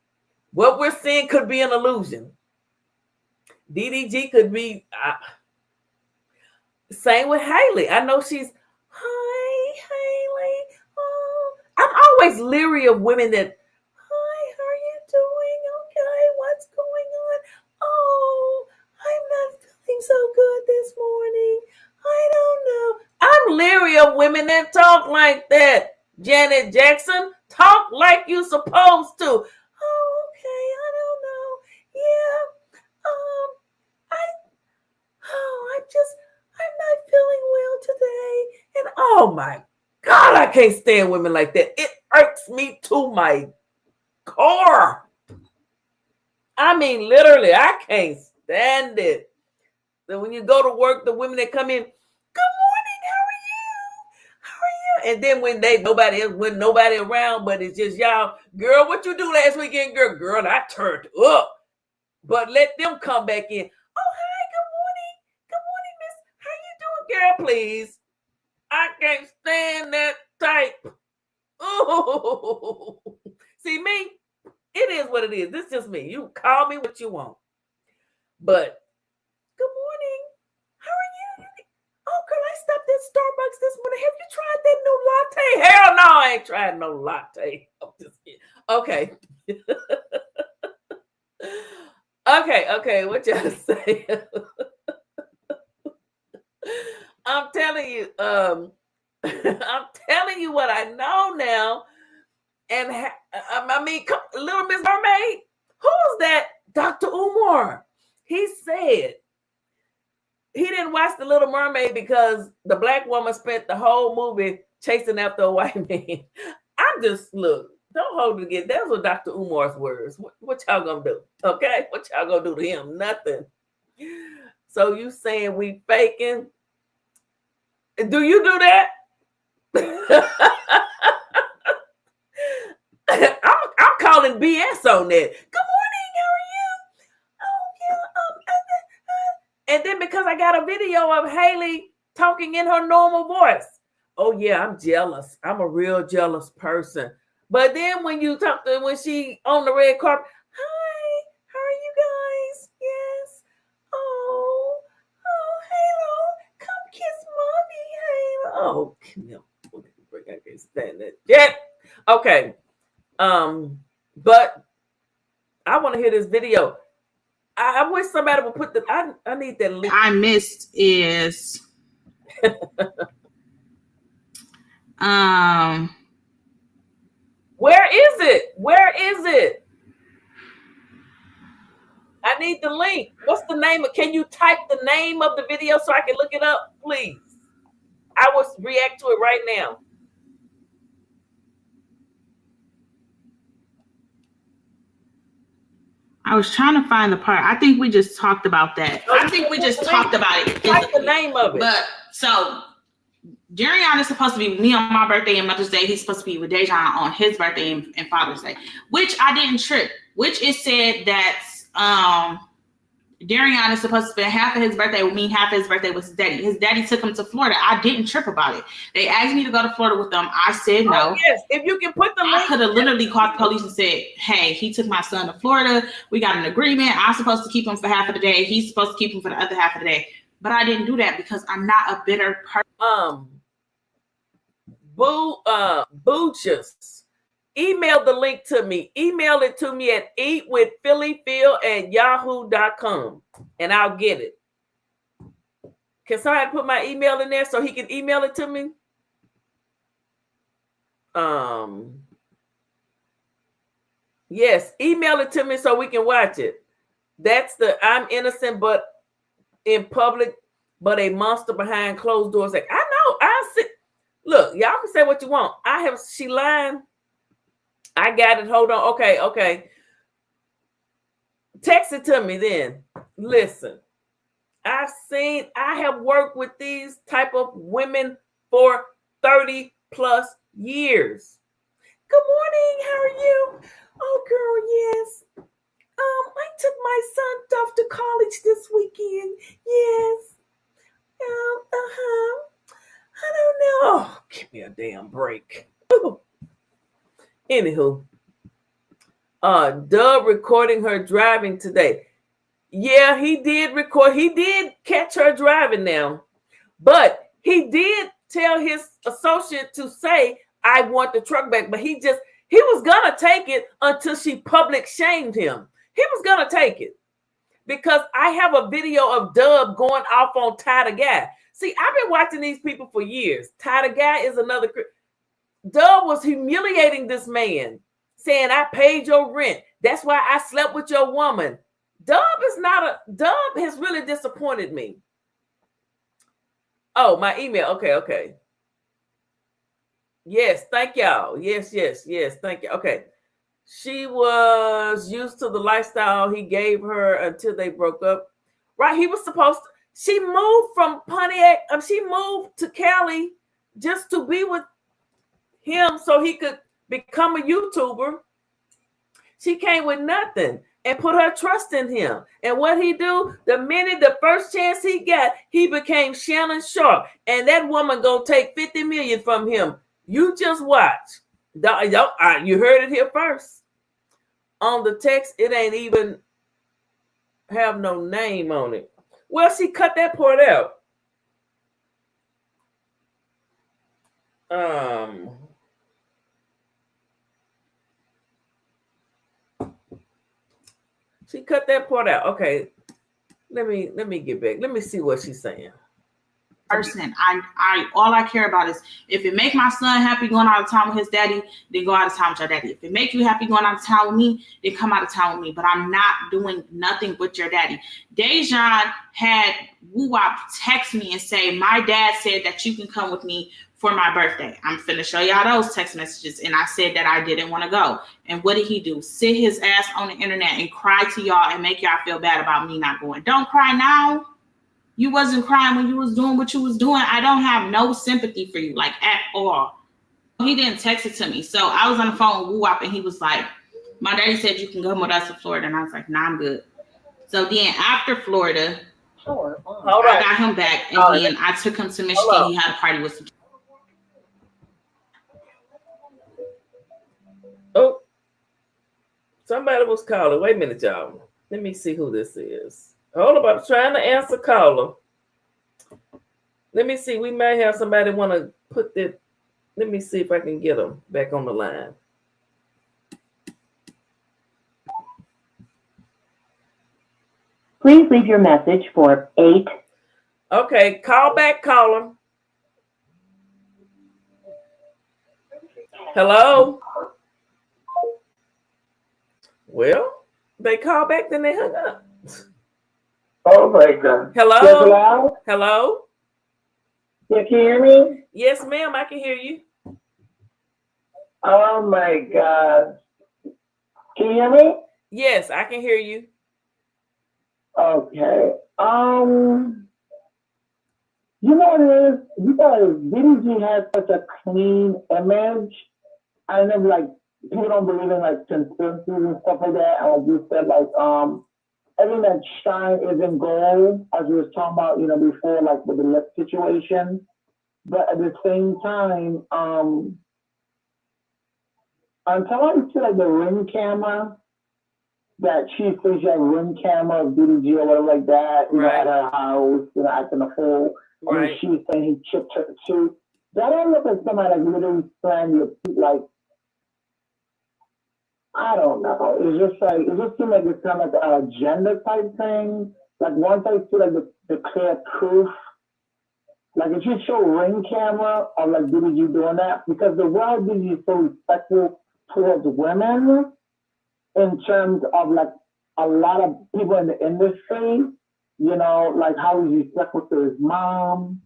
What we're seeing could be an illusion. DDG could be. Same with Haley. I know she's. Hi, Haley. Oh, I'm always leery of women that. Hi, how are you doing? Okay, what's going on? Oh, I'm not feeling so good this morning. I don't know. I'm leery of women that talk like that. Janet Jackson, talk like you supposed to. Oh, okay, I don't know. Yeah. I'm not feeling well today. And oh my God, I can't stand women like that. It irks me to my core. I mean, literally, I can't stand it. So when you go to work, the women that come in, good morning, how are you? And then when nobody around, but it's just y'all, girl, what you do last weekend, girl? Girl, I turned up. But let them come back in. Oh, hi, good morning. Good morning, miss. How you doing, girl, please? I can't stand that type. Ooh. See me? It is what it is. This is just me. You call me what you want. But good morning. How are you? Oh, girl, I stopped at Starbucks this morning. Have you tried that new latte? Hell no, I ain't tried no latte. I'm just kidding. Okay. Okay, what y'all say? I'm telling you, I'm telling you what I know now. And I mean, Little Miss Mermaid, who's that? Dr. Umar. He said he didn't watch The Little Mermaid because the black woman spent the whole movie chasing after a white man. I'm just, look, don't hold it again. Those were Dr. Umar's words. What y'all gonna do? Okay? What y'all gonna do to him? Nothing. So you saying we faking? Do you do that? I'm calling BS on that. Good morning, how are you? Oh, yeah. And then because I got a video of Haley talking in her normal voice. Oh yeah, I'm jealous. I'm a real jealous person. But then when you talk to when she on the red carpet, hi, how are you guys? Yes. Oh, Halo, come kiss mommy, Halo. Oh, I can't stand that. Yeah. Okay. But I want to hear this video. I wish somebody would put I need that link. I missed is where is it? Where is it? I need the link. What's the name? Can you type the name of the video so I can look it up, please? I will react to it right now. I was trying to find the part. I think we just talked about that. I think we just talked about it. Type the name of it. But so Darion is supposed to be with me on my birthday and Mother's Day. He's supposed to be with Dejan on his birthday and Father's Day, which I didn't trip. Which it said that Darion is supposed to spend half of his birthday with me, half of his birthday with his daddy. His daddy took him to Florida. I didn't trip about it. They asked me to go to Florida with them. I said no. Oh, yes, if you can put the link. I could have literally called the police and said, hey, he took my son to Florida. We got an agreement. I'm supposed to keep him for half of the day. He's supposed to keep him for the other half of the day. But I didn't do that because I'm not a bitter person. Boochus. Email the link to me. Email it to me at eatwithphillyphil@yahoo.com and I'll get it. Can somebody put my email in there so he can email it to me? Yes, email it to me so we can watch it. That's the I'm innocent but in public, but a monster behind closed doors. Like, I know, I see. Look, y'all can say what you want. She lying. I got it. Hold on. Okay. Text it to me then. Listen, I have worked with these type of women for 30 plus years. Good morning. How are you? Oh, girl, yes. I took my son off to college this weekend. Yes. I don't know. Oh, give me a damn break. Anywho, Dub recording her driving today. Yeah, he did record. He did catch her driving now, but he did tell his associate to say, "I want the truck back." But he was gonna take it until she public shamed him. He was gonna take it because I have a video of Dub going off on Ty the Guy. See, I've been watching these people for years. Ty the Guy is another. Dub was humiliating this man, saying, "I paid your rent. That's why I slept with your woman." Dub has really disappointed me. Oh, my email. Okay. Yes, thank y'all. Yes. Thank you. Okay. She was used to the lifestyle he gave her until they broke up. Right. He was supposed to. She moved from Pontiac. She moved to Cali just to be with him so he could become a YouTuber. She came with nothing and put her trust in him. And what he do? The first chance he got, he became Shannon Sharp. And that woman gonna take 50 million from him. You just watch. You heard it here first. On the text, it ain't even have no name on it. Well, she cut that part out. She cut that part out. Okay. Let me get back. Let me see what she's saying. Person. I all I care about is if it make my son happy going out of town with his daddy, then go out of town with your daddy. If it make you happy going out of town with me, then come out of town with me. But I'm not doing nothing with your daddy. Dejan had Woo Wop text me and say, my dad said that you can come with me for my birthday. I'm finna show y'all those text messages. And I said that I didn't want to go. And what did he do? Sit his ass on the internet and cry to y'all and make y'all feel bad about me not going. Don't cry now. You wasn't crying when you was doing what you was doing. I don't have no sympathy for you, like at all. He didn't text it to me. So I was on the phone with Woo Wop and he was like, my daddy said you can come with us to Florida. And I was like, nah, I'm good. So then after Florida, I got him back and then I took him to Michigan. He had a party with some. Oh, somebody was calling. Wait a minute, y'all. Let me see who this is. Hold up, I'm trying to answer caller. Let me see. We may have somebody want to put that. Let me see if I can get them back on the line. Please leave your message for 8. Okay, call back, caller. Hello? Well, they call back, then they hung up. Oh my God. Hello? Yes, hello? Hello? You can hear me? Yes, ma'am, I can hear you. Oh my God. Can you hear me? Yes, I can hear you. Okay. You know what it is? Because DDG has such a clean image. I know, like, people don't believe in like conspiracies and stuff like that. And like you said, like everything that shine isn't gold, as we was talking about, before, like with the lip situation. But at the same time, until I see like the ring camera that she says she had a ring camera of DDG or whatever like that, at her house, acting a fool. And she was saying he chipped her tooth. That don't look like somebody like literally slammed your teeth, like, I don't know. It just seems like it's kind of like an agenda type thing. Like once I see like the clear proof, like if you show ring camera of like DDG doing that, because the world DDG is so respectful towards women in terms of like a lot of people in the industry, like how he's respectful to his mom.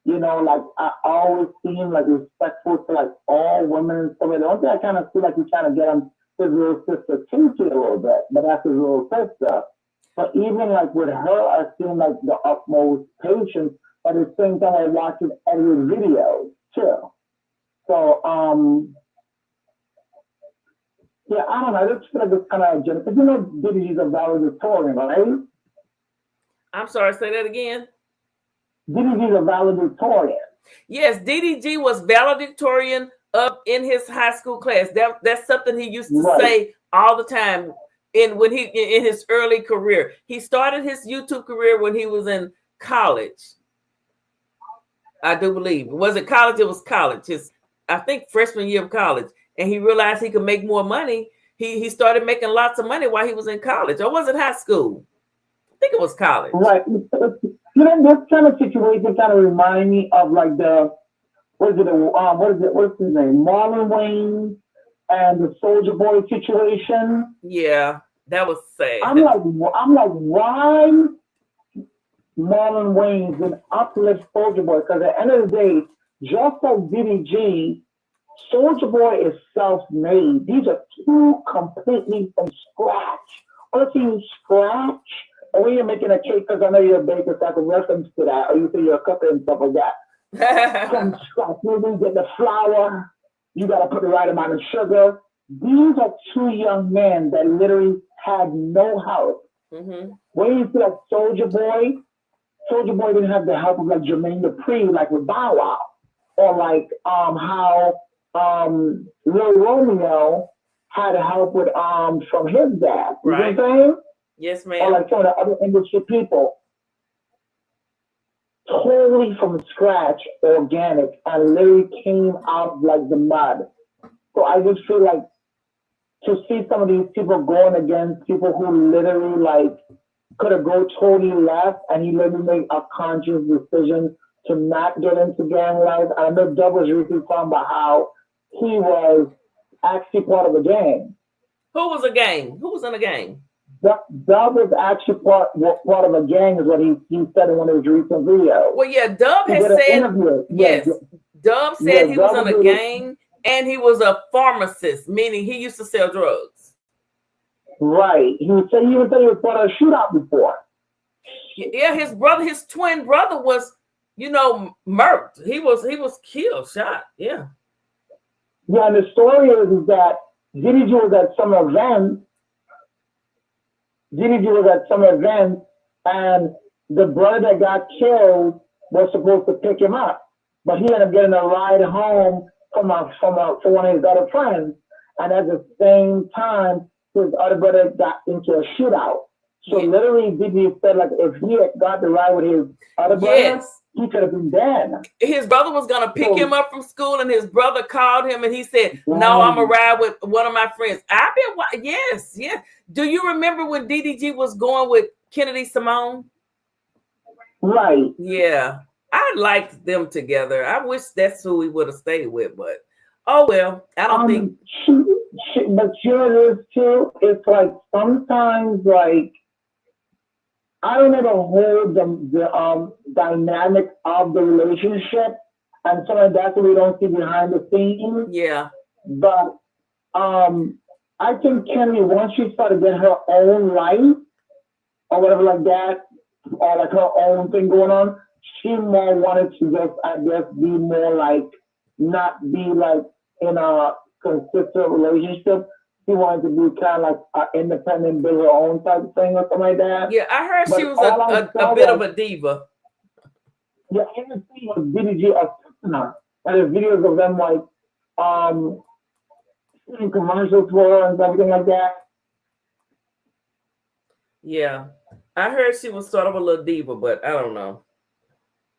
Like I always see him like respectful to like all women and stuff. The only thing I kind of feel like he's trying to get him his little sister Kinky a little bit, but that's his little sister. But even like with her, I feel like the utmost patience. But at the same time, I watching edited videos too. So yeah, I don't know. I just feel like it's kind of agenda. Because DDG's a valedictorian, right? I'm sorry, say that again. DDG's a valedictorian. Yes, DDG was valedictorian up in his high school class. That's something he used to say all the time in his early career. He started his YouTube career when he was in college. I do believe. Was it college? It was college. I think freshman year of college. And he realized he could make more money. He started making lots of money while he was in college. Or was it high school? I think it was college. Right. This kind of situation kind of remind me of like what's his name? Marlon Wayne and the Soldier Boy situation. Yeah, that was sad. I'm like, why Marlon Wayne's been uplift Soldier Boy? Because at the end of the day, just like DDG, Soldier Boy is self-made. These are two completely from scratch. Only thing you scratch, and when you're making a cake, because I know you're a baker, so I can reference to that, or you say you're a cooker and stuff like that. From scratch, you get the flour, you got to put the right amount of sugar. These are two young men that literally had no help. Mm-hmm. When you see like Soldier Boy didn't have the help of like Jermaine Dupri, like with Bow Wow, or like how Lil Romeo had help with from his dad. You know what I'm saying? Yes, ma'am. Or like some of the other industry people. Totally from scratch, organic, and literally came out like the mud. So I just feel like to see some of these people going against people who literally like could have go totally left, and he literally made a conscious decision to not get into gang life. I know Dub was recently talking about how he was actually part of a gang. Who was a gang? Who was in a gang? Dub was actually part of a gang, is what he said in one of his recent videos. Well, yeah, Dub has said, yes, Dub said he was in a gang, and he was a pharmacist, meaning he used to sell drugs. Right. He was saying he was part of a shootout before. Yeah, his twin brother was, murked. He was killed, shot. Yeah. Yeah, and the story is that DDG was at some event. And the brother that got killed was supposed to pick him up, but he ended up getting a ride home from one of his other friends. And at the same time, his other brother got into a shootout. So literally, DDG said like if he had got the ride with his other brother, he could have been dead. His brother was gonna pick him up from school, and his brother called him, and he said, "No, I'm gonna ride with one of my friends." Yes. Do you remember when DDG was going with Kennedy Simone? Right. Yeah, I liked them together. I wish that's who we would have stayed with, but oh well. I don't think. But sure, this too. It's like sometimes like. I don't know the whole dynamic of the relationship, and some of that we don't see behind the scenes. Yeah. But I think Kennedy, once she started getting her own life or whatever like that, or like her own thing going on, she more wanted to just, I guess, be more like, not be like in a consistent relationship. She wanted to be kind of like an independent, build her own type of thing or something like that. Yeah, I heard But she was all I a saw bit of was, a diva. yeah, everything was DDG assisting her. And there's videos of them like shooting commercials for her and everything like that. Yeah, I heard she was sort of a little diva, but I don't know.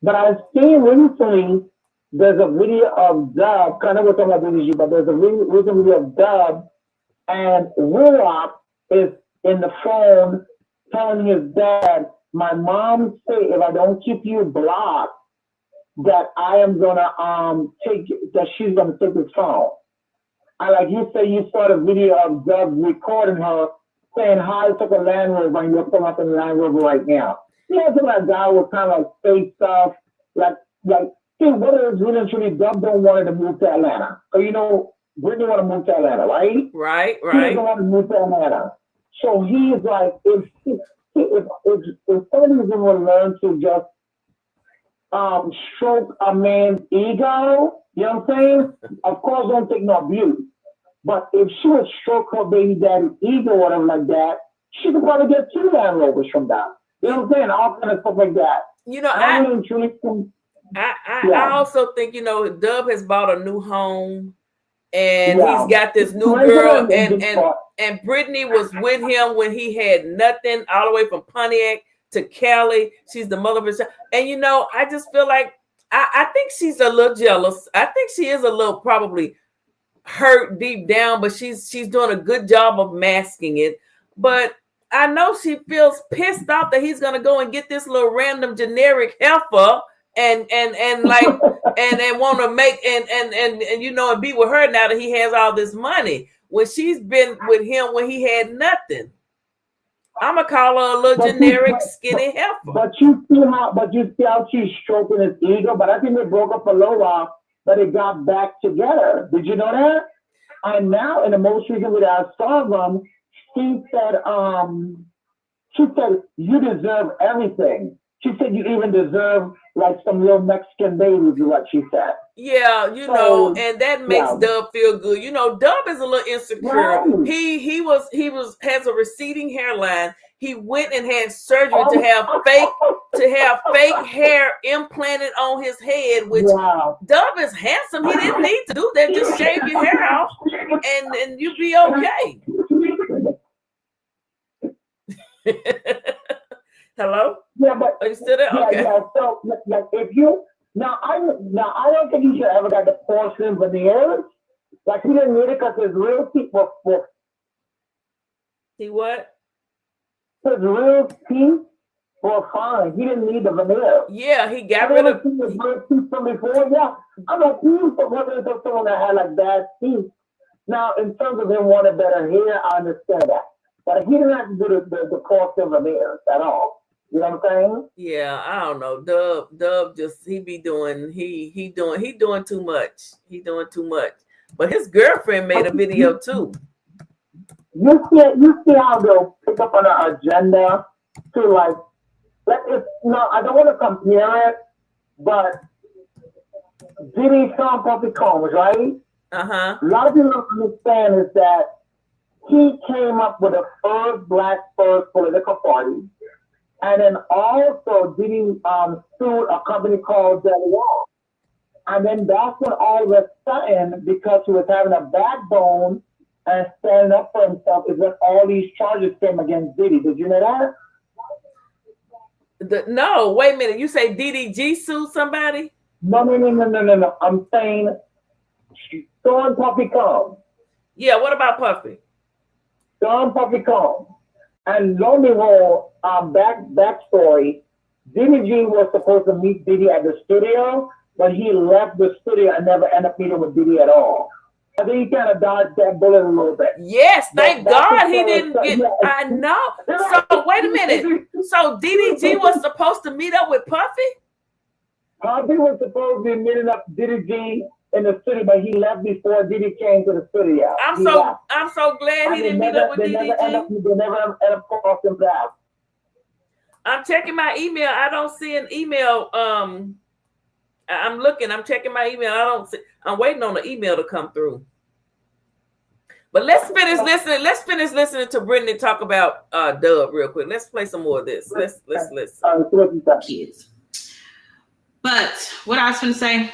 But I've seen recently, there's a video of Dub, kind of we're talking about DDG, but there's a recent video of Dub, and Rulock is in the phone telling his dad, my mom said if I don't keep you blocked, that I am gonna that she's gonna take his phone. And like you say, you saw the video of Dub recording her saying, hi, I took a Land Rover and you're pulling up in the Land Rover right now. Yeah, some of that guy was kind of like fake stuff, like, see, whether it's really and truly, Dub don't want her to move to Atlanta. So, you know, Brittany want to move to Atlanta, right? Right, He doesn't right. want to move to Atlanta. So he's like, if somebody's going to learn to just stroke a man's ego, you know what I'm saying? Of course, don't take no abuse. But if she would stroke her baby daddy's ego or whatever like that, she could probably get 2 Land Rovers from that. You know what I'm saying? All kind of stuff like that. You know, I really truly think, I also think, you know, Dub has bought a new home and he's got this new Right, girl, and this part. and Brittany was with him when he had nothing, all the way from Pontiac to Cali. She's the mother of his child. And you know, I just feel like I think she's a little jealous. I think she is a little probably hurt deep down, but she's doing a good job of masking it. But I know she feels pissed off that he's gonna go and get this little random generic heifer and like and want to make and you know and be with her now that he has all this money when she's been with him when he had nothing. I'm gonna call her a little generic skinny heifer. But you see how she's stroking his ego. But I think they broke up for a little while, but they got back together. Did you know that? And now in the most recent video I saw them, she said, you deserve everything. She said you even deserve like some little Mexican babies, is what she said. Yeah, you know, and that makes Dub feel good. You know, Dub is a little insecure. Right. He has a receding hairline. He went and had surgery to have fake hair implanted on his head, which Dub is handsome. He didn't need to do that. Just shave your hair off and you be okay. Hello? Yeah, but are you still there? Okay. Yeah. So, like, if you I don't think he should ever got the porcelain veneers. Like, he didn't need it because his real teeth were. He what? His real teeth were fine. He didn't need the veneer. Yeah, he got rid of. Seen his real teeth from before. Yeah, I'm like, he used to represent someone that had like bad teeth. Now, in terms of him wanting better hair, I understand that, but he didn't have to do the porcelain veneers at all. You know what I'm saying? Yeah, I don't know. Dub just he doing too much. He doing too much. But his girlfriend made a video too. You see how they'll pick up on an agenda to like I don't want to compare it, but Diddy Sean Puffy Combs, right? Uh-huh. A lot of people don't understand is that he came up with a first political party. And then also Diddy sued a company called Del Wall. And then that's when all of a sudden, because he was having a backbone and standing up for himself, is when all these charges came against Diddy. Did you know that? No, wait a minute. You say DDG sued somebody? No. I'm saying Sean Puffy Combs. Yeah, what about Puffy? Sean Puffy Combs. And lo and behold, backstory, Diddy G was supposed to meet Diddy at the studio, but he left the studio and never ended up meeting with Diddy at all. I think he kind of dodged that bullet a little bit. Yes, thank God he didn't get. I know. So wait a minute. So DDG was supposed to meet up with Puffy? Puffy was supposed to be meeting up Diddy G in the studio, but he left before Diddy came to the studio. I'm so glad he didn't meet up with DDG. They never end up crossing paths. I'm checking my email. I don't see an email. I'm looking. I'm checking my email. I don't see. I'm waiting on the email to come through. But let's finish listening. Let's finish listening to Brittany talk about Dub real quick. Let's play some more of this. Let's listen. Kids. But what I was going to say.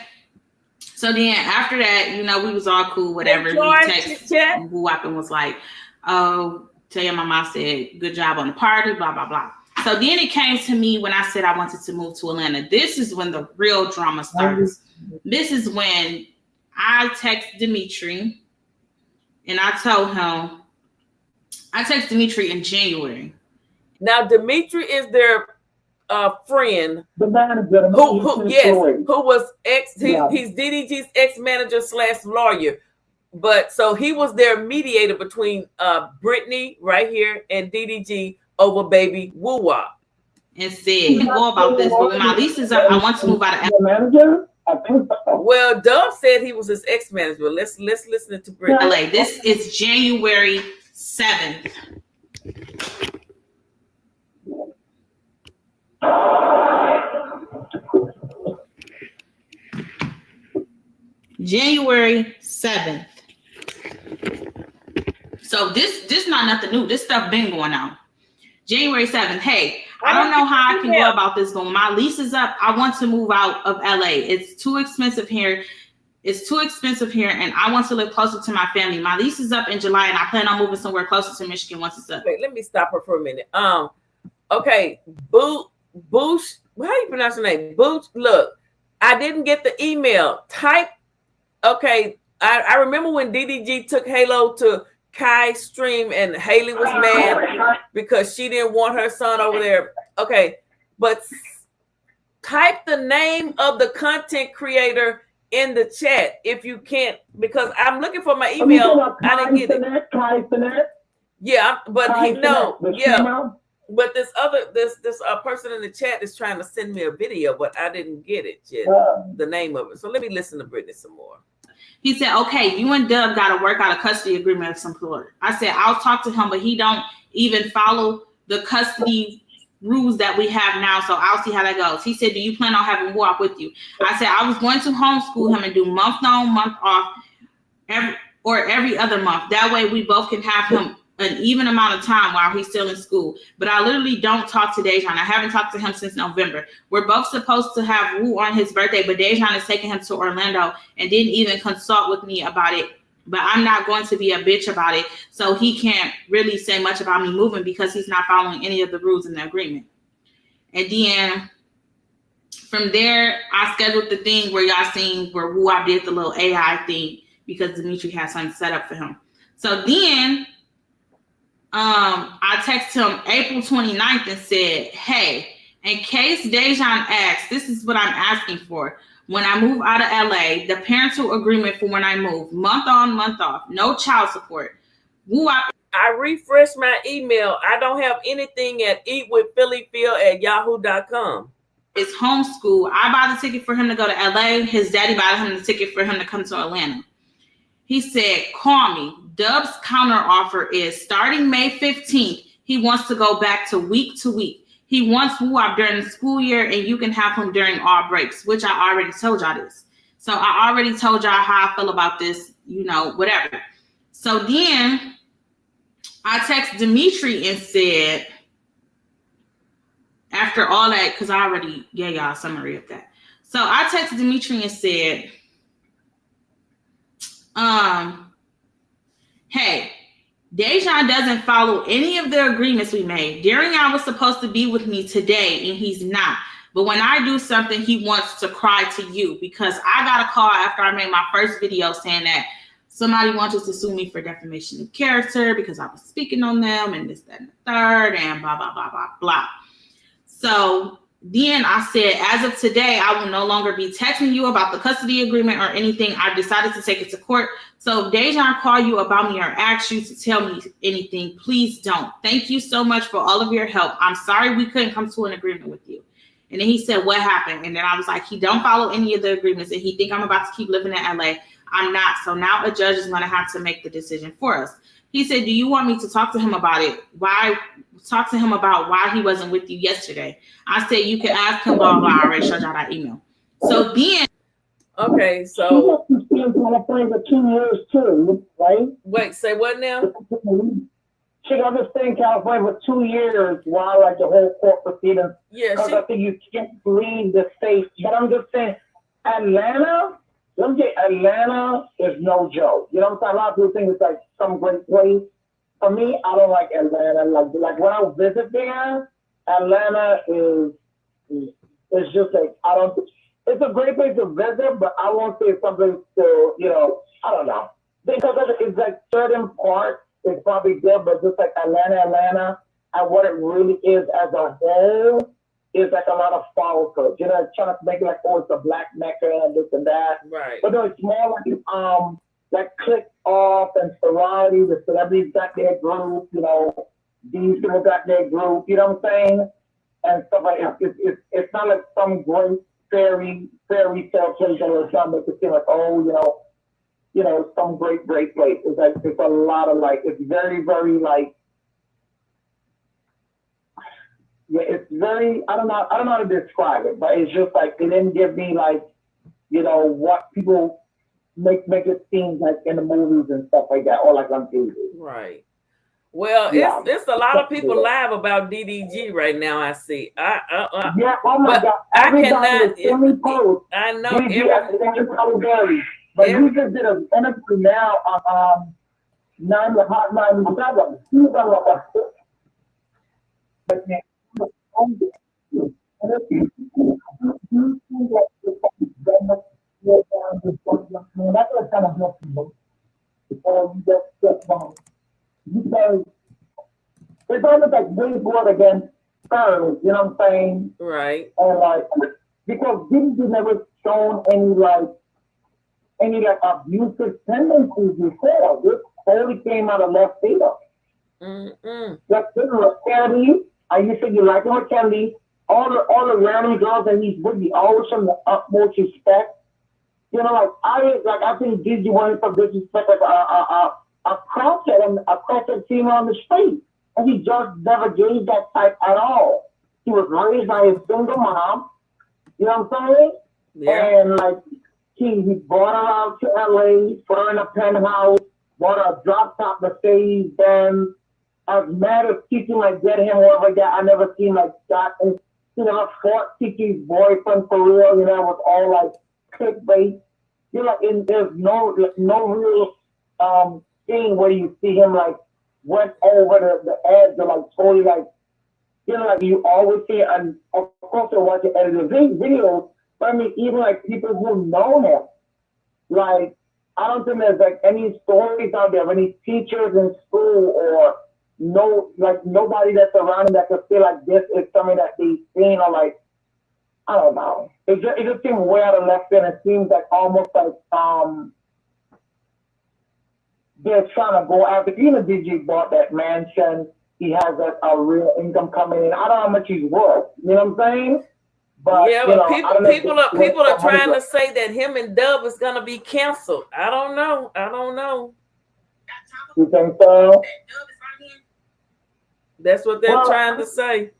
So then after that, you know, we was all cool, whatever. He texted Woo-Wop and was like, oh, tell your mama I said, good job on the party, blah, blah, blah. So then it came to me when I said I wanted to move to Atlanta. This is when the real drama starts. This is when I text Dimitri and I told him, I text Dimitri in January. Now, Dimitri is their friend the manager who was he's DDG's ex-manager / lawyer, but so he was their mediator between Brittany right here and DDG over baby Woo-Wop. And said you go about this, but when my lease is up, I want to move out of manager. Well, Dub said he was his ex-manager. Let's listen to Brittany. LA. This is January 7th. January 7th. So this not nothing new. This stuff been going on. January 7th. Hey, I don't know how I can go about this, but when my lease is up, I want to move out of LA. It's too expensive here. And I want to live closer to my family. My lease is up in July, and I plan on moving somewhere closer to Michigan once it's up. Wait, let me stop her for a minute. Okay, Boosh, how do you pronounce your name? Boosh, look, I didn't get the email. Type, okay, I remember when DDG took Halo to Kai's stream and Haley was mad because she didn't want her son over there. Okay, but type the name of the content creator in the chat if you can't, because I'm looking for my email. I didn't get it. Yeah, but but this person in the chat is trying to send me a video, but I didn't get it yet. The name of it. So let me listen to Brittany some more. He said, okay, you and Dub got to work out a custody agreement with some sort. I said, I'll talk to him, but he don't even follow the custody rules that we have now. So I'll see how that goes. He said, do you plan on having Woo-Wop with you? I said, I was going to homeschool him and do month on, month off, every other month. That way we both can have him an even amount of time while he's still in school. But I literally don't talk to Dejan. I haven't talked to him since November. We're both supposed to have Woo on his birthday, but Dejan is taking him to Orlando and didn't even consult with me about it. But I'm not going to be a bitch about it. So he can't really say much about me moving because he's not following any of the rules in the agreement. And then from there, I scheduled the thing where y'all seen where Woo-Wop did the little AI thing because Dimitri had something set up for him. So then I texted him April 29th and said, hey, in case Dejan asks, this is what I'm asking for. When I move out of LA, the parental agreement for when I move, month on, month off, no child support. Woo-Wop. I refreshed my email. I don't have anything at eatwithphillyphil@yahoo.com. It's homeschool. I bought the ticket for him to go to LA. His daddy bought him the ticket for him to come to Atlanta. He said, call me. Dub's counter offer is starting May 15th. He wants to go back to week. He wants Woo-Wop during the school year, and you can have him during all breaks, which I already told y'all this. So I already told y'all how I feel about this, you know, whatever. So then I texted Dimitri and said, after all that, because I already gave y'all a summary of that. So I texted Dimitri and said, hey, Dejan doesn't follow any of the agreements we made. Darian was supposed to be with me today, and he's not. But when I do something, he wants to cry to you because I got a call after I made my first video saying that somebody wanted to sue me for defamation of character because I was speaking on them and this, that, and the third, and blah, blah, blah, blah, blah. So then I said, as of today, I will no longer be texting you about the custody agreement or anything. I've decided to take it to court. So if Dejan call you about me or ask you to tell me anything, please don't. Thank you so much for all of your help. I'm sorry we couldn't come to an agreement with you. And then he said, what happened? And then I was like, he don't follow any of the agreements and he think I'm about to keep living in LA. I'm not. So now a judge is going to have to make the decision for us. He said, "Do you want me to talk to him about it? Talk to him about why he wasn't with you yesterday?" I said, "You can ask him, blah, blah, blah. I already showed y'all that email." So then, Okay, She so must be staying in California for 2 years too, right? wait, say what now? She got to stay in California for 2 years while like the whole court proceedings. Yeah, Because I think you can't leave the state. But I'm just saying, Atlanta, let me say, Atlanta is no joke. You know what I'm saying? A lot of people think it's like some great place. For me, I don't like Atlanta. Like when I visit there, Atlanta is just like I don't. It's a great place to visit, but I won't say it's something to I don't know because it's like certain parts is probably good, but just like Atlanta, and what it really is as a whole is like a lot of falsehood. Trying to make it like it's a black mecca and this and that. Right. But no, it's more like click off and sorority. The celebrities got their group. These people got their group. You know what I'm saying? And stuff like that. It's not like some great fairy tale place that was trying to make it seem like some great place. It's a lot of it's very very it's very I don't know how to describe it, but it's just like it didn't give me what people make it seem like in the movies and stuff like that or like on TV. Right. Well, Yeah. it's a lot of people live about DDG right now. I see. Yeah. Oh my God. I Everybody cannot. post. I know. But you just did an interview now on 997. He's on that's what kind of helps people. Because it's almost like baseball against Spurs, you know what I'm saying? Right. And because Diddy never shown any abusive tendencies before. This totally came out of left field. Just with Kelly, you said you like him with Kelly. All the random girls that he's with, he always from the utmost respect. I think Diddy wanted some disrespect a crosshead female on the street. And he just never gave that type at all. He was raised by his single mom. You know what I'm saying? Yeah. And he brought her out to LA, put her in a penthouse, bought her a drop top Mercedes Benz. As mad as Kiki get him wherever that I never seen that. And he never fought Kiki's boyfriend for real. It was all clickbait. And there's no real thing where you see him went over the edge or totally you always see, and of course you're watching edited videos, but I mean even people who know him, I don't think there's any stories out there of any teachers in school or nobody that's around him that could feel like this is something that they've seen or I don't know. It just seems way out of left field. It seems almost they're trying to go after. DG bought that mansion. He has a real income coming in. I don't know how much he's worth. You know what I'm saying? But yeah, but people are trying to say that him and Dub is gonna be canceled. I don't know. You think so? That's what they're trying to say.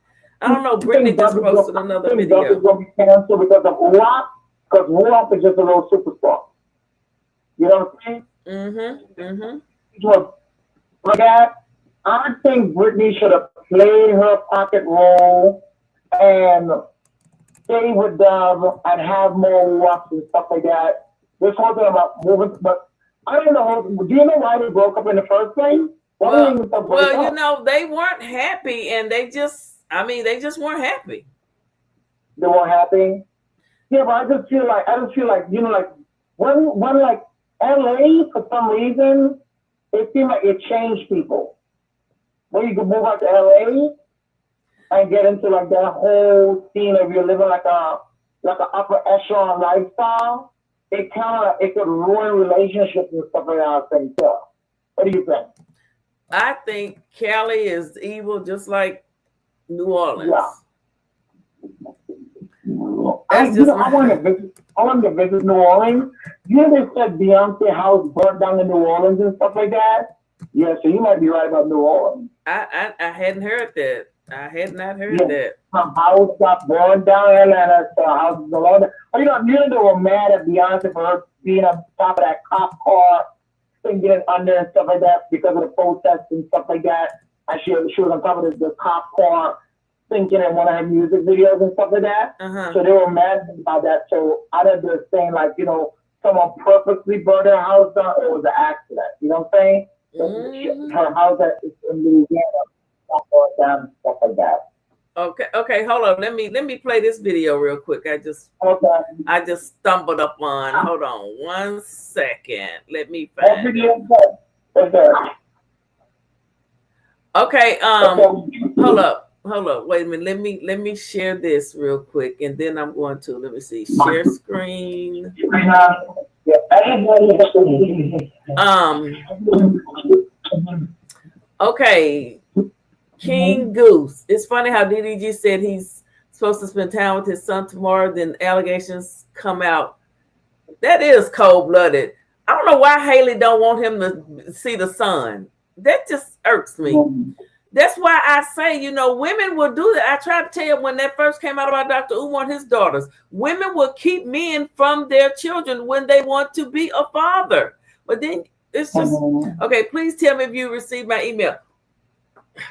I don't know. Brittany just posted another video. Dub is going to be canceled because of Wop? Because Wop is just a little superstar. You know what I'm saying? Like that, I think Brittany should have played her pocket role and stay with Dub and have more walks and stuff like that. This whole thing about moving, but I don't know. Do you know why they broke up in the first place? Well, they weren't happy, and they just weren't happy. They weren't happy. Yeah, but I just feel like when LA for some reason it seemed like it changed people. When you could move out to LA and get into that whole scene of you living like a upper echelon lifestyle, it could ruin relationships and stuff like that. I think so. What do you think? I think Cali is evil, just like New Orleans. Yeah. I want to visit New Orleans. You know they said Beyonce house burnt down in New Orleans and stuff like that? Yeah, so you might be right about New Orleans. I hadn't heard that. I had not heard that. Her house got burned down in Atlanta. So her house is no longer. Oh, you know, they were mad at Beyonce for her being on top of that cop car and getting under and stuff like that because of the protests and stuff like that. And she was on top of the cop car thinking in one of her music videos and stuff like that. So they were mad about that. So out of the saying, like, you know, someone purposely burned her house down, it was an accident. You know what I'm saying? Her house in Louisiana got burned down and stuff like that. Okay, hold on. Let me play this video real quick. I just stumbled up on. Hold on 1 second. Let me find it. Okay, hold up. Wait a minute. Let me share this real quick, and then I'm going to let me see. Share screen. Okay. King Goose. It's funny how DDG said he's supposed to spend time with his son tomorrow, then allegations come out. That is cold-blooded. I don't know why Haley don't want him to see the son. That just irks me. That's why I say, you know, women will do that. I tried to tell you when that first came out about Dr. Umar and his daughters. Women will keep men from their children when they want to be a father. But then it's just, okay, please tell me if you received my email.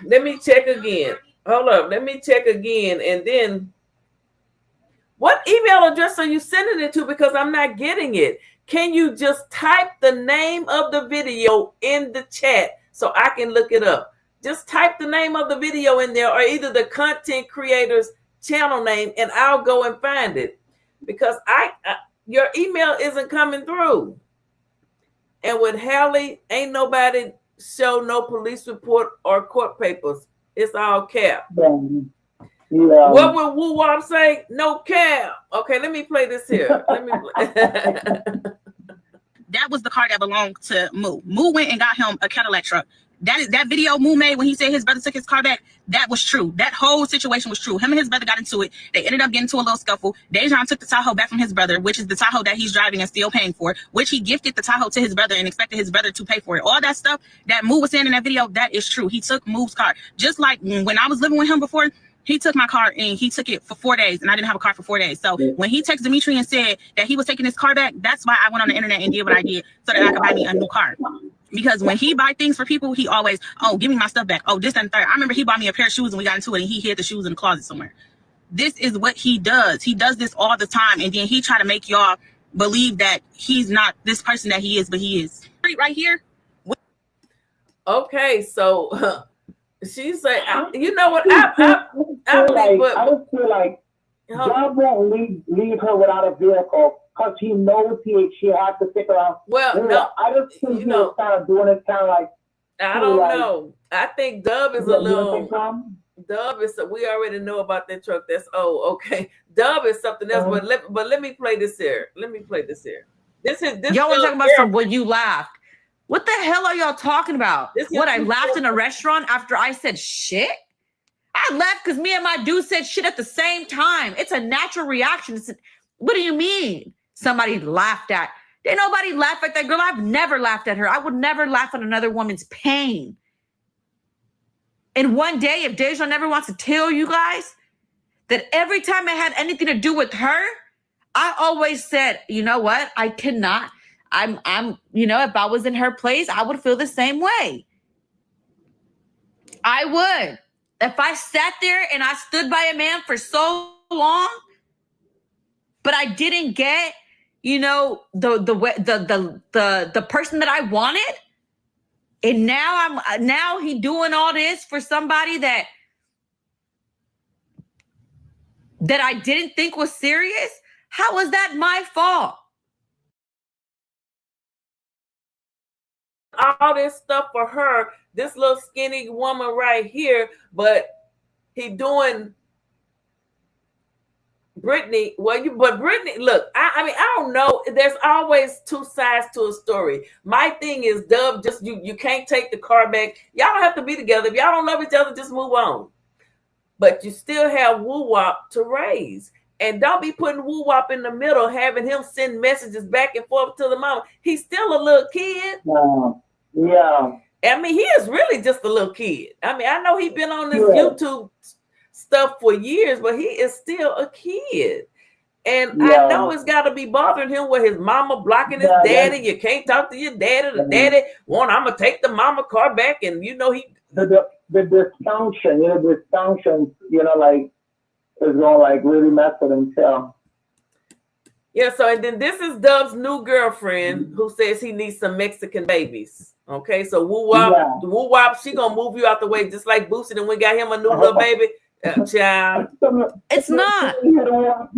Let me check again. Hold up. Let me check again. And then what email address are you sending it to? Because I'm not getting it. Can you just type the name of the video in the chat so I can look it up? Just type the name of the video in there or either the content creator's channel name and I'll go and find it. Because your email isn't coming through. And with Hallie, ain't nobody show no police report or court papers. It's all cap. What would Woo Wop say? No cap. Okay, let me play this here. That was the car that belonged to Moo. Moo went and got him a Cadillac truck. That video Moo made when he said his brother took his car back, that was true. That whole situation was true. Him and his brother got into it. They ended up getting into a little scuffle. Dejan took the Tahoe back from his brother, which is the Tahoe that he's driving and still paying for, which he gifted the Tahoe to his brother and expected his brother to pay for it. All that stuff that Moo was saying in that video, that is true. He took Moo's car. Just like when I was living with him before, he took my car and he took it for 4 days and I didn't have a car for 4 days. So when he texted Dimitri and said that he was taking his car back, that's why I went on the internet and did what I did so that I could buy me a new car. Because when he buy things for people, he always, oh, give me my stuff back. Oh, this and third. I remember he bought me a pair of shoes and we got into it and he hid the shoes in the closet somewhere. This is what he does. He does this all the time. And then he try to make y'all believe that he's not this person that he is, but he is. Right here. Okay, so she said, you know what? I just feel like God won't leave her without a vehicle because he knows she has to stick around. Well, no, I just think he was kind of doing it kind of like. I don't know. I think Dub is a little. Dub is. We already know about that truck. That's okay. Dub is something else. But let me play this here. This y'all want to talk about some when you laughed. What the hell are y'all talking about? What, I laughed in a restaurant after I said shit? I laughed because me and my dude said shit at the same time. It's a natural reaction. What do you mean? Somebody laughed at. Did nobody laugh at that girl? I've never laughed at her. I would never laugh at another woman's pain. And one day, if Deja never wants to tell you guys that every time I had anything to do with her, I always said, you know what? I cannot. I'm, if I was in her place, I would feel the same way. I would. If I sat there and I stood by a man for so long, but I didn't get, the person that I wanted, and now he doing all this for somebody that I didn't think was serious. How was that my fault? All this stuff for her, this little skinny woman right here, but he doing Brittany. But Brittany, look, I mean, I don't know. There's always two sides to a story. My thing is, Dub, just you can't take the car back. Y'all don't have to be together. If y'all don't love each other, just move on. But you still have Woo Wop to raise. And don't be putting Woo Wop in the middle, having him send messages back and forth to the mama. He's still a little kid. Yeah. I mean, he is really just a little kid. I mean, I know he's been on this YouTube stuff for years, but he is still a kid. And I know it's got to be bothering him with his mama blocking his daddy. You can't talk to your daddy. The daddy want, I'm gonna take the mama car back, and you know the dysfunction, like is gonna like really mess with him too. Yeah. So and then this is Dub's new girlfriend who says he needs some Mexican babies. Okay, so woo wop, she gonna move you out the way just like Boosie, and we got him a new little baby. Child. It's not.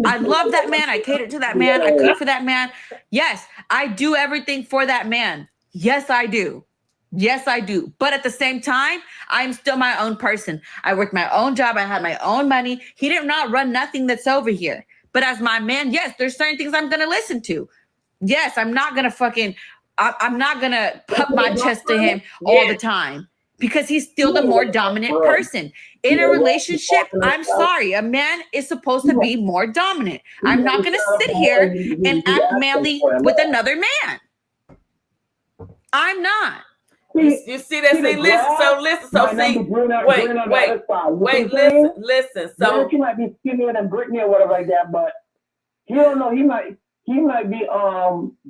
I love that man. I cater to that man. I cook for that man. Yes, I do everything for that man. Yes, I do. Yes, I do. But at the same time, I'm still my own person. I worked my own job. I had my own money. He did not run nothing that's over here. But as my man, yes, there's certain things I'm going to listen to. Yes, I'm not going to I'm not going to put my chest to him all the time. Because he's still the more dominant person. In a relationship, I'm sorry, a man is supposed to be more dominant. I'm not going to sit here and act manly with another man. I'm not. You see that? See, listen. So see, wait, listen. So he might be skinnier than Britney or whatever like that, but you don't know. He might be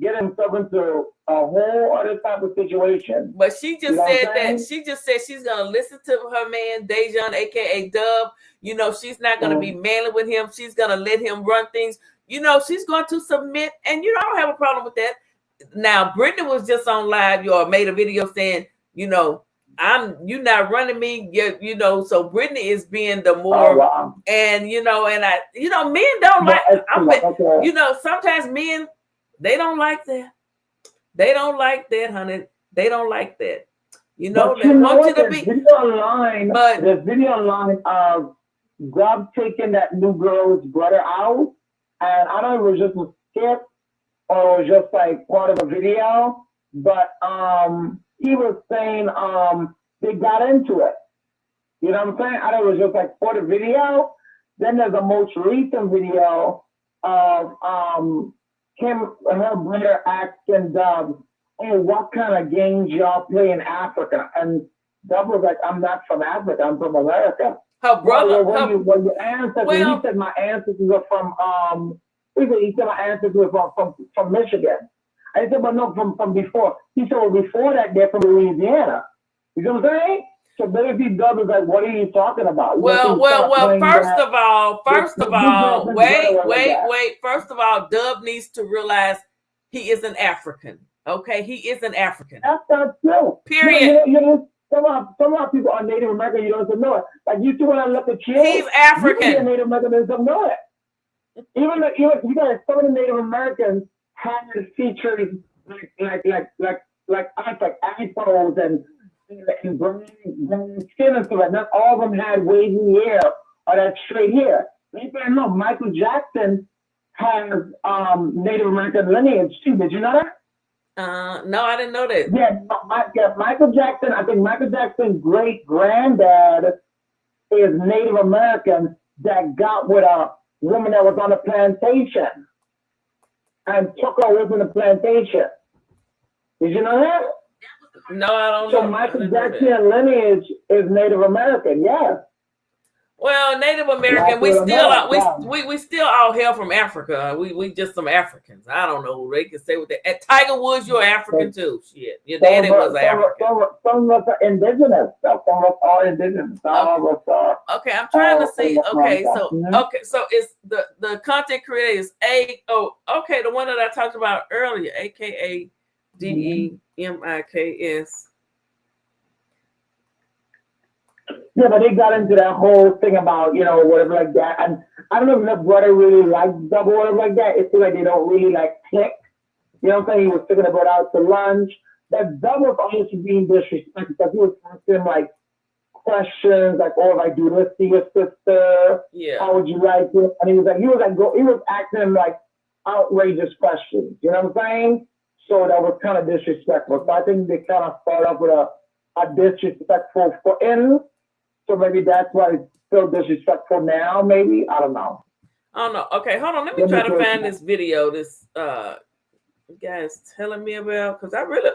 getting himself into a whole other type of situation. But she just said that she's gonna listen to her man Dejan, aka Dub. You know, she's not gonna be manly with him. She's gonna let him run things. You know, she's going to submit, and you know, I don't have a problem with that. Now, Brittany was just on live, or made a video saying, you know, you not running me, you know. So Brittany is being the more, and you know, and men don't like. You know, sometimes men they don't like that. They don't like that, honey. They don't like that. You know, they want you to be. There's video online of Dub taking that new girl's brother out, and I don't know if it was just a skit or just like part of a video, but he was saying they got into it. You know what I'm saying? I don't know, it was just like for the video. Then there's a most recent video of him and her brother asking Dub, "Hey, what kind of games y'all play in Africa?" And Dub was like, "I'm not from Africa, I'm from America." Her brother, when your ancestors, he said my ancestors are from he said my ancestors were from Michigan. I said, but no, from before. He said, well, before that, they're from Louisiana. You know what I'm saying? So Baby Dub is like, what are you talking about? Well, first of all, wait. First of all, Dub needs to realize he is an African. Okay, he is an African. That's not true. Period. You know, some of people are Native American. You don't know it. Like you two, when I look at you, he's African. You Native Americans don't know it. Even though you guys, some of the Native Americans had features like iPhones and brown skin and stuff. Not all of them had wavy hair or that straight hair. You know, Michael Jackson has Native American lineage too. Did you know that? No, I didn't know that. Yeah, Michael Jackson. I think Michael Jackson's great granddad is Native American that got with a woman that was on a plantation and took her away from the plantation. Did you know that? No, I don't know. So Michael Jackson lineage is Native American, yes. Well, Native American, we still all hail from Africa. We just some Africans. I don't know who they can say with that. At Tiger Woods, you're African too. Shit, your daddy was African. Some of us are indigenous. Some of us are indigenous. Some of us are. Okay, I'm trying to see. Okay, so it's the content creator is the one that I talked about earlier, aka DEMIKS. Yeah, but they got into that whole thing about, you know, whatever like that. And I don't know if the brother really likes Dub or whatever like that. It seems like they don't really like click. You know what I'm saying? He was taking the brother out to lunch. That Dub was almost being disrespectful because he was asking like questions like, "Oh, if I do this to your sister, how would you like it?" And he was asking like outrageous questions. You know what I'm saying? So that was kind of disrespectful. So I think they kind of started off with a disrespectful end. So maybe that's why it's still disrespectful now, maybe. I don't know. Okay, hold on. Let me try to find this video you guys telling me about, because I really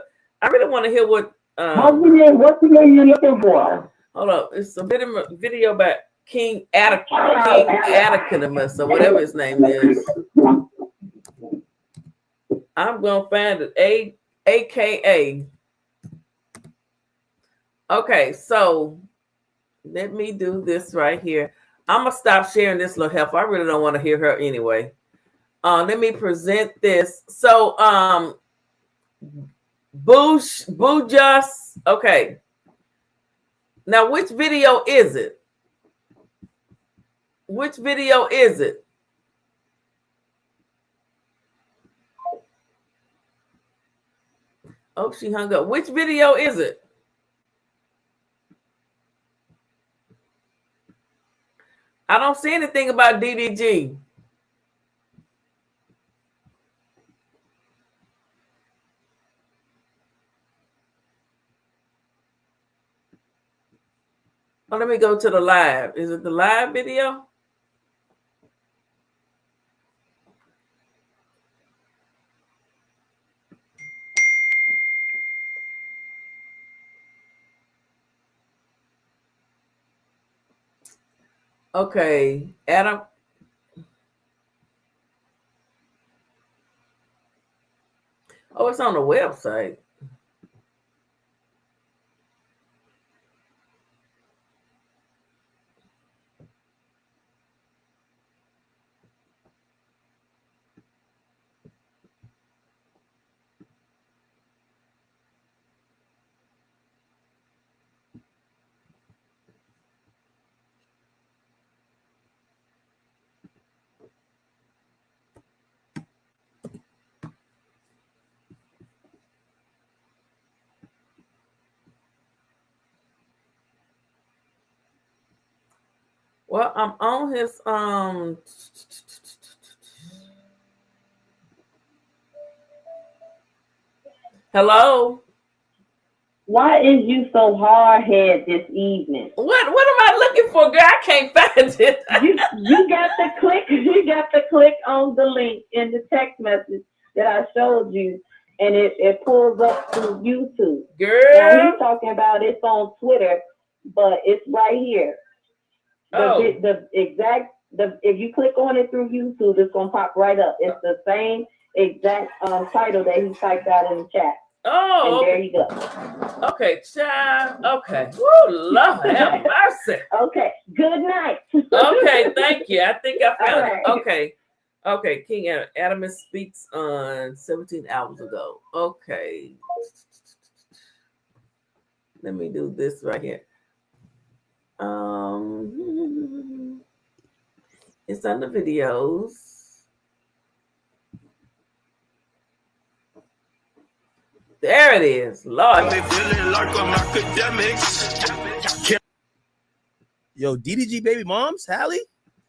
want to hear what What video are you looking for? Hold up. It's a video about King Atticus or whatever his name is. I'm gonna find it. AKA. Okay, so let me do this right here. I'm gonna stop sharing this little heifer. I really don't want to hear her anyway. Let me present this. So Boo-Just. Okay. Now which video is it? Which video is it? Oh, she hung up. Which video is it? I don't see anything about DDG. Oh, let me go to the live. Is it the live video? Okay, Adam. Oh, it's on the website. Well, I'm on his Hello. Why is you so hard-headed this evening? What am I looking for, girl? I can't find it. you got to click. You got to click on the link in the text message that I showed you, and it pulls up through YouTube. Girl. Now he's talking about it's on Twitter, but it's right here. If you click on it through YouTube, it's gonna pop right up. It's the same exact title that he typed out in the chat. Oh, and there you go. Okay, child. Okay. Woo, Lord have mercy. Okay. Good night. Okay, thank you. I think I found right. it. Okay. Okay, King Adam speaks on 17 hours ago. Okay. Let me do this right here. It's on the videos. There it is. Lord. Yo, DDG baby moms, Hallie.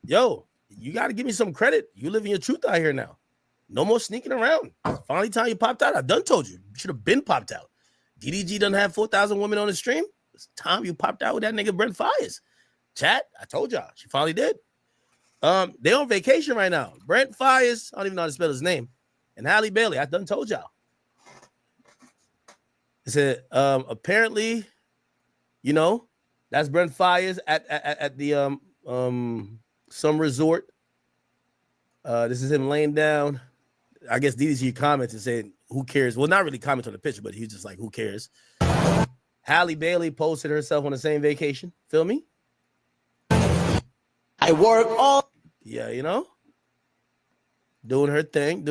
Yo, you got to give me some credit. You living your truth out here now. No more sneaking around. Finally time you popped out. I done told you. You should have been popped out. DDG doesn't have 4,000 women on the stream. It's time you popped out with that nigga Brent Fires. Chat, I told y'all. She finally did. They on vacation right now. Brent Fires, I don't even know how to spell his name. And Halle Bailey, I done told y'all. It said, apparently, you know, that's Brent Fires at the some resort. This is him laying down. I guess DDG comments and saying, who cares? Well, not really comment on the picture, but he's just like, who cares? Halle Bailey posted herself on the same vacation. Feel me? I work all. Yeah, you know, doing her thing.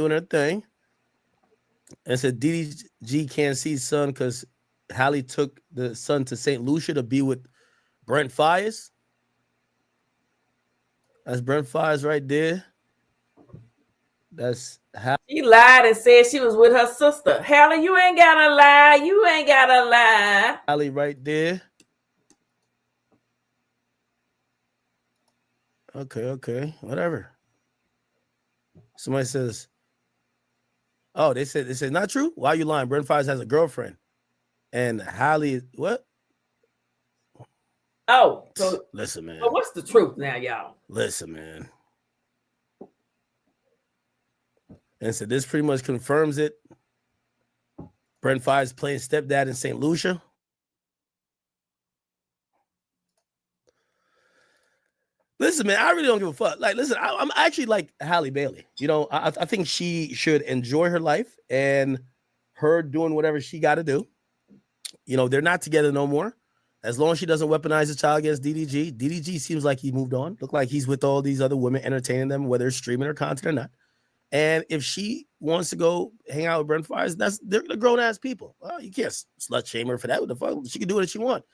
And said DDG can't see son because Halle took the son to St. Lucia to be with Brent Fires. That's Brent Fires right there. That's Halle. She lied and said she was with her sister. Halle, you ain't gotta lie. You ain't gotta lie. Halle right there. Okay, whatever. Somebody says, oh, they said not true. Why are you lying? Brent Fires has a girlfriend, and Halle what? Oh, so listen, man. So what's the truth now, y'all? Listen, man. And so this pretty much confirms it. Brent Fires playing stepdad in St. Lucia. Listen, man, I really don't give a fuck. Like, listen, I'm actually like Halle Bailey. You know, I think she should enjoy her life and her doing whatever she got to do. You know, they're not together no more. As long as she doesn't weaponize the child against DDG. DDG seems like he moved on. Look like he's with all these other women, entertaining them, whether it's streaming or content or not. And if she wants to go hang out with Brent Fires, they're grown ass people. Well, you can't slut shame her for that. What the fuck? She can do what she wants.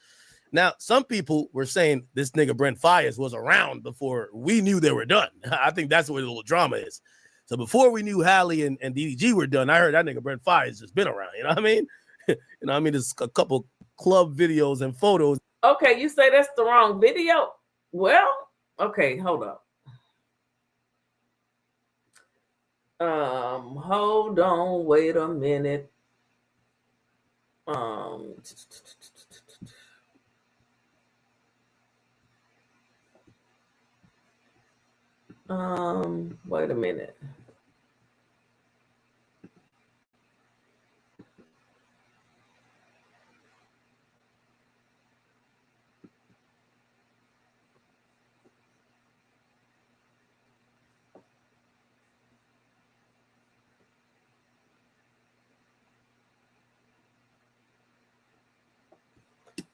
Now, some people were saying this nigga Brent Fires was around before we knew they were done. I think that's where the little drama is. So before we knew Halle and DDG were done, I heard that nigga Brent Fires just been around. You know what I mean? There's a couple club videos and photos. Okay, you say that's the wrong video? Well, okay, hold up. Hold on, wait a minute. Wait a minute.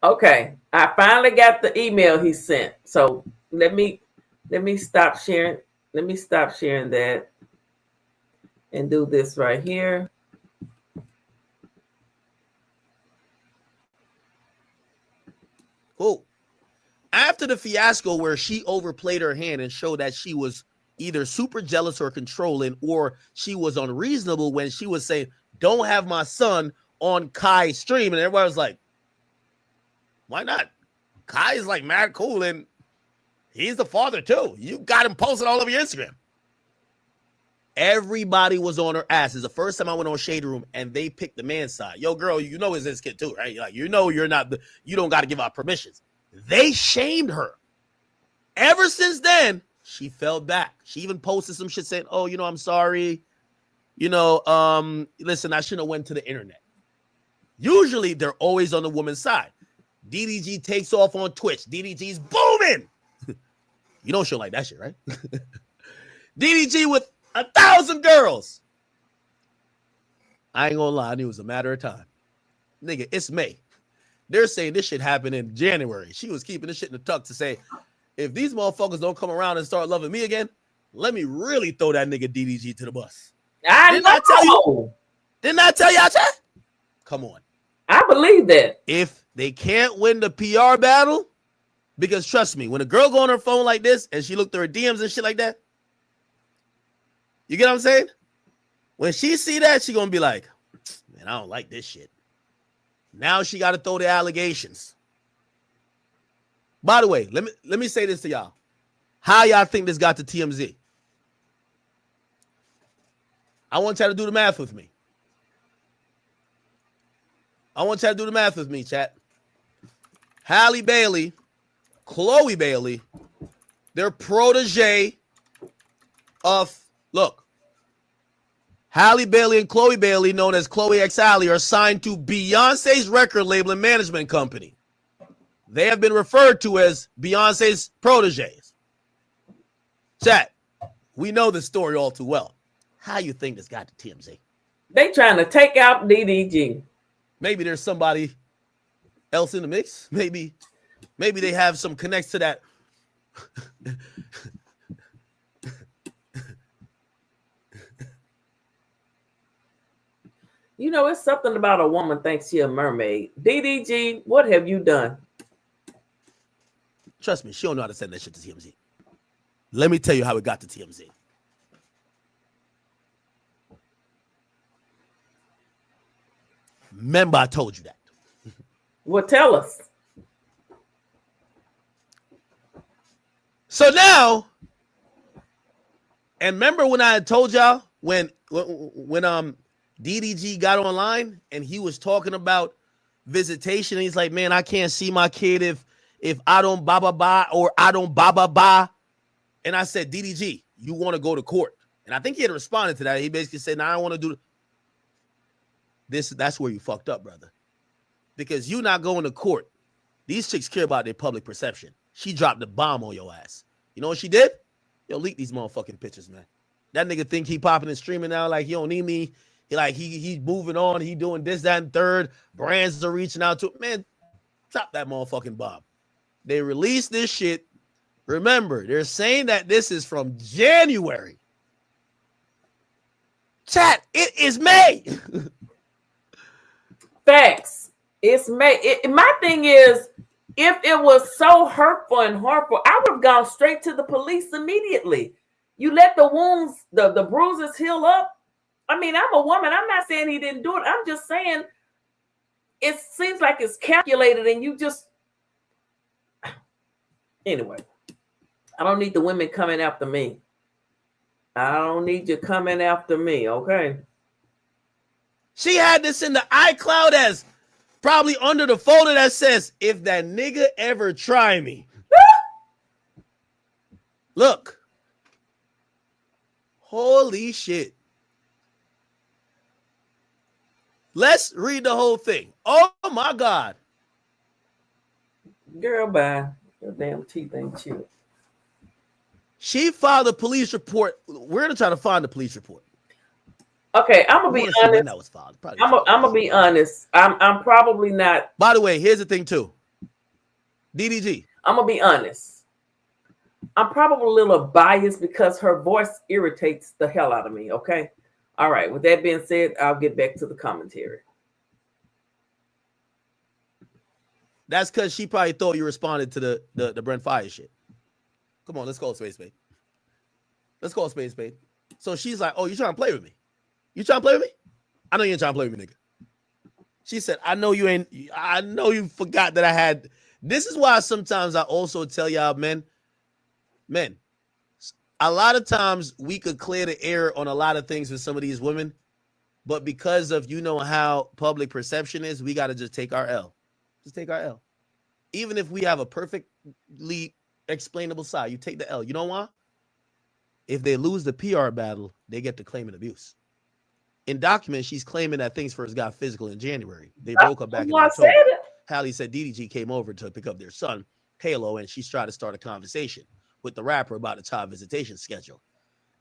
Okay, I finally got the email he sent. So let me stop sharing. Let me stop sharing that and do this right here. Cool. After the fiasco where she overplayed her hand and showed that she was either super jealous or controlling, or she was unreasonable when she was saying, don't have my son on Kai's stream. And everybody was like, why not? Kai is like mad cool and he's the father too. You got him posted all over your Instagram. Everybody was on her ass. It's the first time I went on Shade Room and they picked the man's side. Yo, girl, you know it's this kid too, right? Like, you know, you don't got to give out permissions. They shamed her. Ever since then, she fell back. She even posted some shit saying, oh, I'm sorry. Listen, I shouldn't have went to the internet. Usually they're always on the woman's side. DDG takes off on Twitch. DDG's booming. You don't show like that shit, right? DDG with 1,000 girls. I ain't gonna lie, I knew it was a matter of time. Nigga, it's May. They're saying this shit happened in January. She was keeping this shit in the tuck to say, if these motherfuckers don't come around and start loving me again, let me really throw that nigga DDG to the bus. Didn't I tell y'all, chat? Come on. I believe that. If they can't win the PR battle, because trust me, when a girl go on her phone like this and she looked through her DMs and shit like that, you get what I'm saying? When she see that, she gonna be like, man, I don't like this shit. Now she got to throw the allegations. By the way, let me say this to y'all. How y'all think this got to TMZ? I want y'all to do the math with me. Chat. Halle Bailey, Chloe Bailey, their protege of, look, Halle Bailey and Chloe Bailey, known as Chloe X Halle, are signed to Beyonce's record label and management company. They have been referred to as Beyonce's proteges. Chat, we know this story all too well. How you think this got to TMZ? They trying to take out DDG. Maybe there's somebody else in the mix. Maybe they have some connects to that. It's something about a woman thinks she a mermaid. DDG, what have you done? Trust me, she don't know how to send that shit to TMZ. Let me tell you how it got to TMZ. Remember, I told you that. Well, tell us. So now, and remember when I had told y'all when DDG got online and he was talking about visitation, and he's like, man, I can't see my kid if I don't ba or I don't ba. And I said, DDG, you want to go to court? And I think he had responded to that. He basically said, no, I don't want to do. That's where you fucked up, brother. Because you not going to court. These chicks care about their public perception. She dropped the bomb on your ass. You know what she did? Yo, leak these motherfucking pictures, man. That nigga think he popping and streaming now like he don't need me. He's moving on. He doing this, that, and third. Brands are reaching out to man. Drop that motherfucking bomb. They released this shit. Remember, they're saying that this is from January. Chat, it is May. Facts. It's May. My thing is, if it was so hurtful and harmful, I would have gone straight to the police immediately. You let the wounds, the bruises heal up. I mean, I'm a woman. I'm not saying he didn't do it. I'm just saying it seems like it's calculated and you just... Anyway, I don't need the women coming after me. I don't need you coming after me, okay? She had this in the iCloud as probably under the folder that says, if that nigga ever try me. Look. Holy shit. Let's read the whole thing. Oh my God. Girl, bye. Your damn teeth ain't chewed. She filed a police report. We're gonna try to find the police report. Okay, I'm gonna be honest. That was filed. I'm gonna be honest. I'm probably not. By the way, here's the thing too. DDG. I'm gonna be honest. I'm probably a little biased because her voice irritates the hell out of me. Okay. All right. With that being said, I'll get back to the commentary. That's because she probably thought you responded to the Brent Fire shit. Come on, let's call Space Spade. Let's call Space Spade. So she's like, "Oh, you trying to play with me? You trying to play with me? I know you ain't trying to play with me, nigga." She said, "I know you ain't. I know you forgot that I had." This is why sometimes I also tell y'all, men, a lot of times we could clear the air on a lot of things with some of these women, but because of how public perception is, we got to just take our L. Just take our L. Even if we have a perfectly explainable side, you take the L. You know why? If they lose the PR battle, they get to claim an abuse. In documents, she's claiming that things first got physical in January. They broke up back in October. Hallie said DDG came over to pick up their son, Halo, and she's trying to start a conversation with the rapper about a child visitation schedule.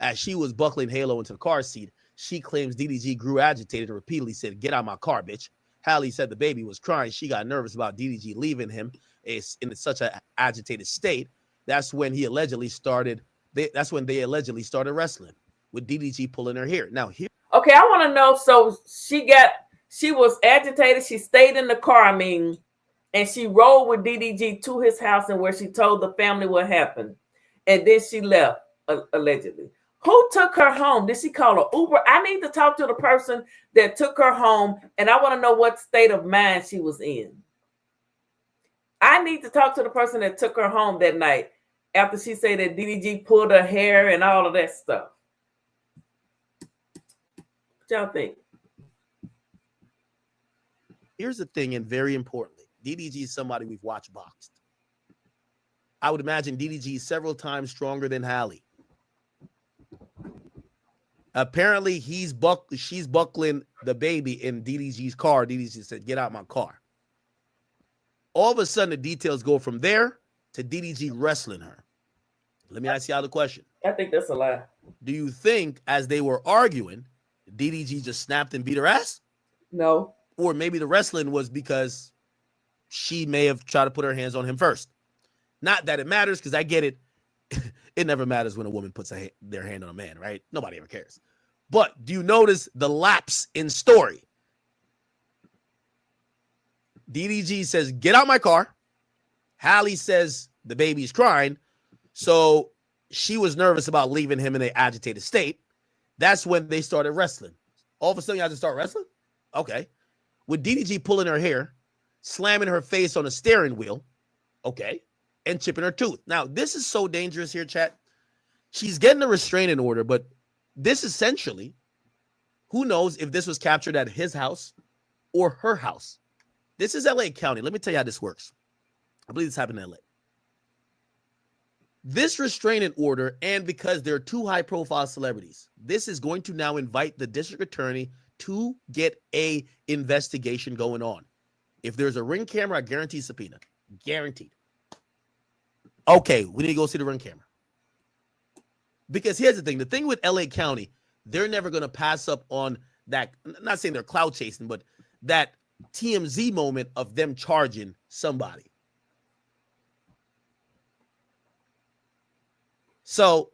As she was buckling Halo into the car seat, she claims DDG grew agitated and repeatedly said, "Get out of my car, bitch." Hallie said the baby was crying. She got nervous about DDG leaving him in such an agitated state. That's when they allegedly started wrestling, with DDG pulling her hair. Now here. Okay, I want to know. So she was agitated. She stayed in the car. And she rode with DDG to his house, and where she told the family what happened, and then she left allegedly. Who took her home? Did she call an Uber? I need to talk to the person that took her home, and I want to know what state of mind she was in. I need to talk to the person that took her home that night after she said that DDG pulled her hair and all of that stuff. What y'all think? Here's the thing, and very importantly, DDG is somebody we've watched boxed. I would imagine DDG is several times stronger than Hallie. Apparently, she's buckling the baby in DDG's car. DDG said, "Get out my car." All of a sudden, the details go from there to DDG wrestling her. Let me ask y'all the question. I think that's a lie. Do you think, as they were arguing, DDG just snapped and beat her ass? No. Or maybe the wrestling was because she may have tried to put her hands on him first. Not that it matters, because I get it. It never matters when a woman puts their hand on a man, right? Nobody ever cares. But do you notice the lapse in story? DDG says, "Get out my car." Hallie says the baby's crying. So she was nervous about leaving him in an agitated state. That's when they started wrestling. All of a sudden, you have to start wrestling? Okay. With DDG pulling her hair, slamming her face on a steering wheel, okay, and chipping her tooth. Now, this is so dangerous here, chat. She's getting a restraining order, but this essentially, who knows if this was captured at his house or her house. This is LA County. Let me tell you how this works. I believe this happened in LA. This restraining order, and because they're two high-profile celebrities, this is going to now invite the district attorney to get a investigation going on. If there's a Ring camera, I guarantee subpoena. Guaranteed. Okay, we need to go see the Ring camera. Because here's the thing with LA County, they're never going to pass up on that. I'm not saying they're cloud chasing, but that TMZ moment of them charging somebody. So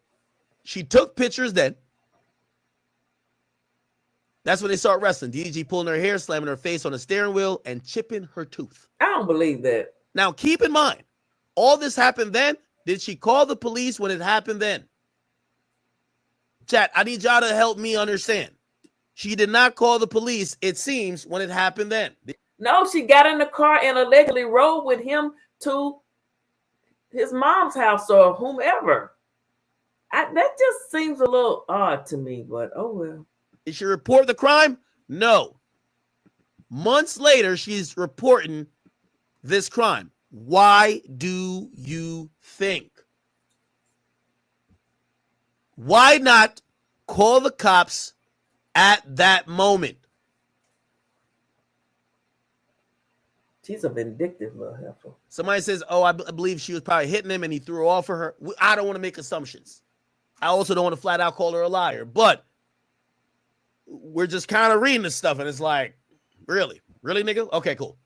she took pictures then. That's when they start wrestling. DDG pulling her hair, slamming her face on the steering wheel, and chipping her tooth. I don't believe that. Now, keep in mind, all this happened then. Did she call the police when it happened then? Chat, I need y'all to help me understand. She did not call the police, it seems, when it happened then. No, she got in the car and allegedly rode with him to his mom's house or whomever. That just seems a little odd to me, but oh well. Did she report the crime? No. Months later, she's reporting this crime. Why do you think? Why not call the cops at that moment? She's a vindictive little heifer. Somebody says, oh, I believe she was probably hitting him and he threw off for her. I don't want to make assumptions. I also don't want to flat out call her a liar, but we're just kind of reading this stuff and it's like, really? Really, nigga? Okay, cool.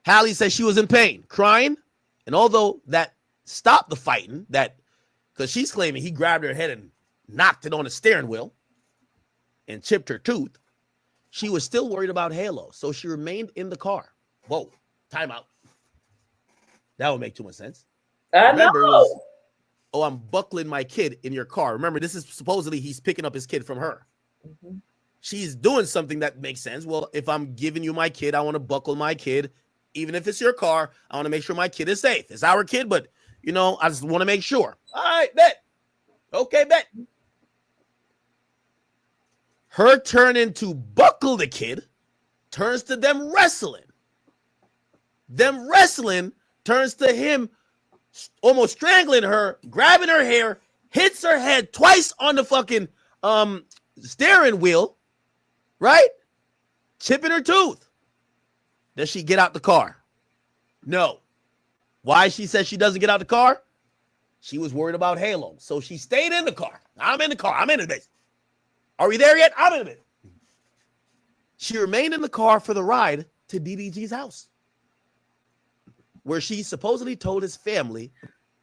Hallie says she was in pain, crying, and although that stopped the fighting, because she's claiming he grabbed her head and knocked it on the steering wheel and chipped her tooth, she was still worried about Halo, so she remained in the car. Whoa, time out. That would make too much sense. Remember, it was, oh, I'm buckling my kid in your car. Remember, this is supposedly he's picking up his kid from her. Mm-hmm. She's doing something that makes sense. Well, if I'm giving you my kid, I want to buckle my kid. Even if it's your car, I want to make sure my kid is safe. It's our kid, but, I just want to make sure. All right, bet. Okay, bet. Her turning to buckle the kid turns to them wrestling. Them wrestling turns to him almost strangling her, grabbing her hair, hits her head twice on the fucking steering wheel, right? Chipping her tooth. Does she get out the car? No. Why she says she doesn't get out the car? She was worried about Halo. So she stayed in the car. I'm in the car. I'm in the base. Are we there yet? I'm in it. She remained in the car for the ride to DDG's house, where she supposedly told his family.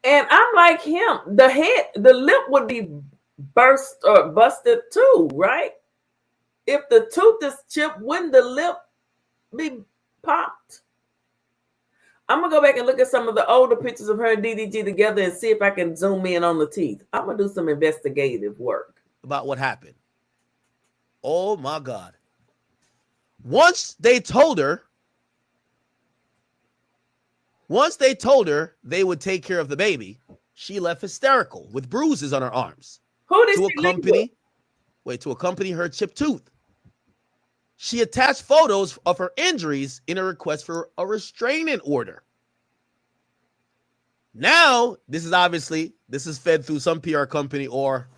And I'm like him. The lip would be burst or busted too, right? If the tooth is chipped, wouldn't the lip be popped? I'm gonna go back and look at some of the older pictures of her and DDG together and see if I can zoom in on the teeth. I'm gonna do some investigative work about what happened. Oh my God. Once they told her they would take care of the baby, she left hysterical with bruises on her arms. Who did she to accompany her chipped tooth. She attached photos of her injuries in a request for a restraining order. Now, this is fed through some PR company or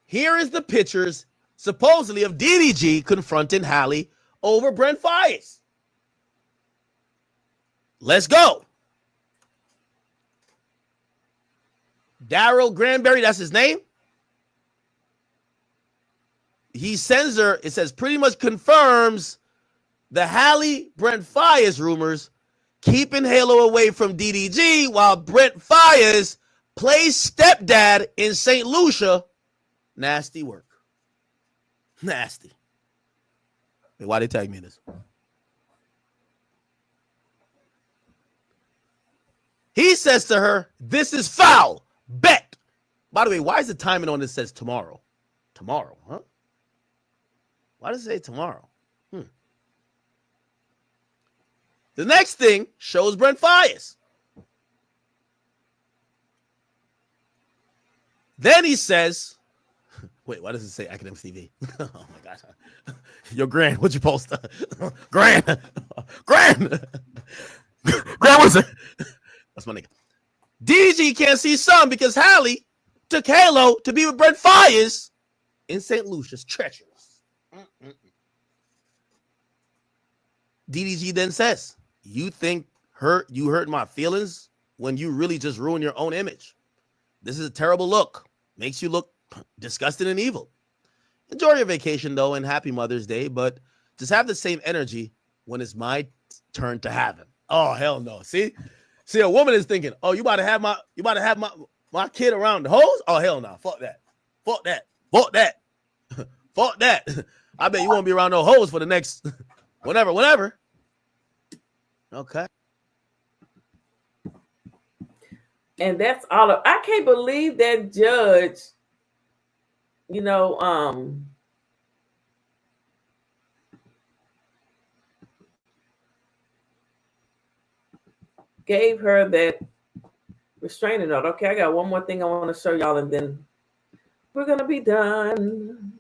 here is the pictures supposedly of DDG confronting Hallie over Brent Fies. Let's go. Daryl Granberry, that's his name. He sends her, it says, pretty much confirms the Hallie Brent Fies rumors, keeping Halo away from DDG while Brent Fies plays stepdad in St. Lucia. Nasty work. Nasty. Wait, why they tag me in this? He says to her, this is foul. Bet. By the way, why is the timing on this says tomorrow? Tomorrow, huh? Why does it say tomorrow? The next thing shows Brent Fies. Then he says, wait, why does it say Academic TV? Oh my gosh. Yo, Gran, what'd you post? Gran, what's it? That's my nigga. DG can't see son because Hallie took Halo to be with Brent Fires in St. Lucia's. Treacherous. DDG then says, you think you hurt my feelings when you really just ruin your own image. This is a terrible look. Makes you look disgusting and evil. Enjoy your vacation, though, and happy Mother's Day, but just have the same energy when it's my turn to have him. Oh, hell no. See, a woman is thinking, oh, you about to have my kid around the hoes? Oh, hell no. Fuck that. Fuck that. Fuck that. Fuck that. I bet you won't be around no hoes for the next whenever. Okay. And that's all I can't believe that judge, gave her that restraining order. Okay, I got one more thing I want to show y'all, and then we're gonna be done.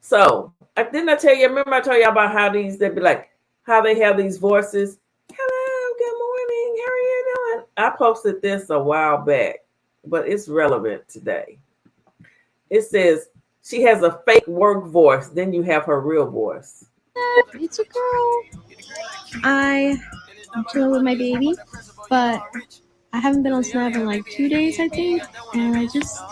So, didn't I tell you? Remember I told you about how they be like, how they have these voices. Hello, good morning. How are you doing? I posted this a while back, but it's relevant today. It says she has a fake work voice, then you have her real voice. It's a girl. I'm chilling with my baby, but I haven't been on Snap in like 2 days, I think, and I'm just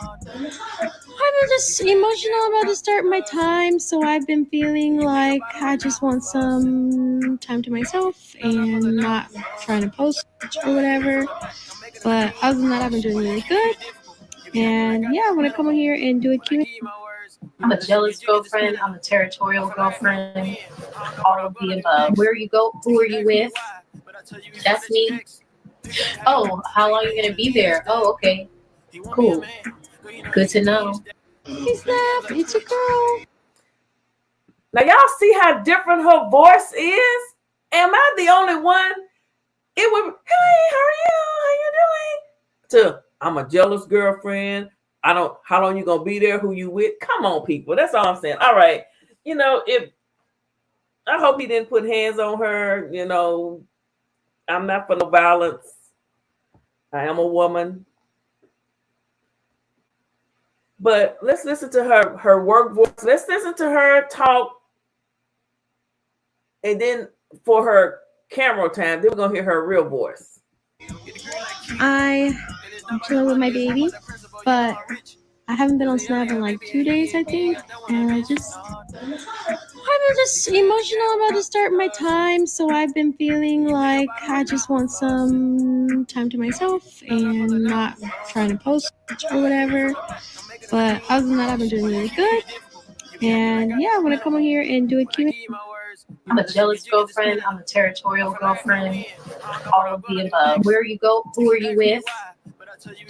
emotional about to start my time, so I've been feeling like I just want some time to myself and not trying to post or whatever. But other than that, I've been doing really good. And yeah, I want to come on here and do a Q&A. I'm a jealous girlfriend. I'm a territorial girlfriend. All of the above. Where you go? Who are you with? That's me. Oh, how long are you gonna be there? Oh, okay. Cool. Good to know. Hey, Snap, it's a girl. Now y'all see how different her voice is? Am I the only one? It would, hey, how are you? How you doing? To, I'm a jealous girlfriend. How long you gonna be there? Who you with? Come on, people. That's all I'm saying. All right. If I hope he didn't put hands on her, I'm not for no violence. I am a woman. But let's listen to her work voice. Let's listen to her talk. And then for her camera time, then we're going to hear her real voice. I'm chilling with my baby, but I haven't been on Snap in like 2 days, I think, and I'm just emotional about to start my time, so I've been feeling like I just want some time to myself and not trying to post or whatever. But other than that, I've been doing really good. And yeah, I want to come on here and do a Q&A. I'm a jealous girlfriend. I'm a territorial girlfriend. All of the above. Where you go? Who are you with?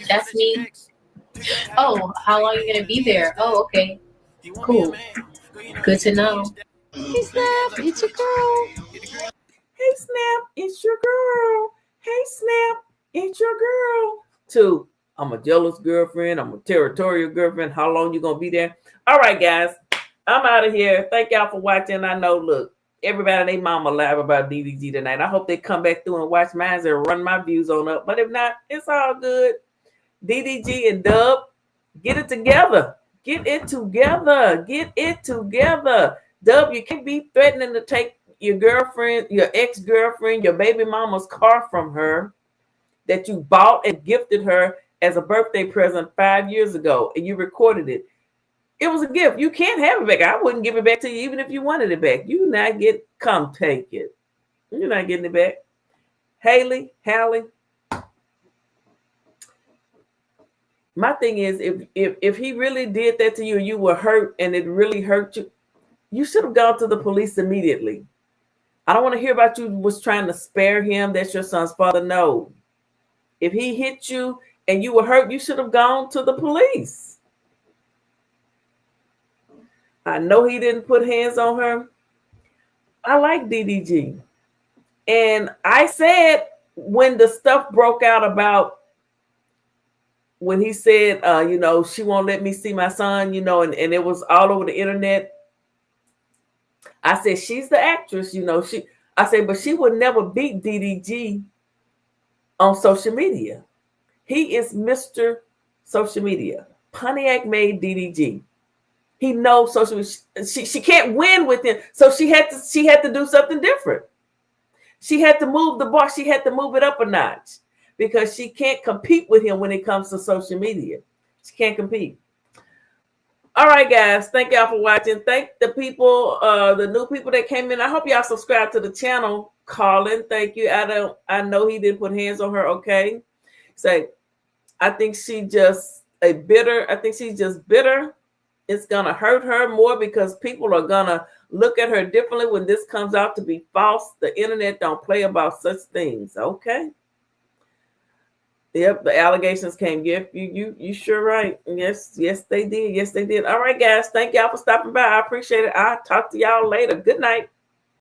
That's me. Oh, how long are you gonna be there? Oh, okay. Cool. Good to know. Hey, Snap, it's a girl. Hey, Snap, it's your girl. Hey, Snap, it's your girl. To, I'm a jealous girlfriend. I'm a territorial girlfriend. How long you gonna be there? All right, guys. I'm out of here. Thank y'all for watching. I know, look, everybody and their mama live about DDG tonight. I hope they come back through and watch mine and run my views on up. But if not, it's all good. DDG and Dub, get it together. Get it together. Get it together. Dub, you can't be threatening to take your girlfriend, your ex-girlfriend, your baby mama's car from her that you bought and gifted her as a birthday present 5 years ago, and you recorded it. It was a gift. You can't have it back. I wouldn't give it back to you even if you wanted it back. You not get, come take it. You're not getting it back. Haley, my thing is, if he really did that to you and you were hurt and it really hurt you, you should have gone to the police immediately. I don't want to hear about you was trying to spare him. That's your son's father. No. If he hit you and you were hurt, you should have gone to the police. I know he didn't put hands on her. I like DDG. And I said when the stuff broke out about when he said, she won't let me see my son, and it was all over the internet. I said, she's the actress, I said, but she would never beat DDG on social media. He is Mr. social media. Pontiac made DDG. He knows social media. She can't win with him, so she had to do something different. She had to move the bar. She had to move it up a notch because she can't compete with him when it comes to social media. She can't compete. All right, guys. Thank y'all for watching. Thank the people, the new people that came in. I hope y'all subscribe to the channel. Colin, thank you. I know he didn't put hands on her. Okay. Say, I think she's just bitter. It's gonna hurt her more because people are gonna look at her differently when this comes out to be false. The internet don't play about such things. Okay. Yep, the allegations came. Yep, you sure right. Yes, they did. Yes, they did. All right, guys. Thank y'all for stopping by. I appreciate it. I'll talk to y'all later. Good night.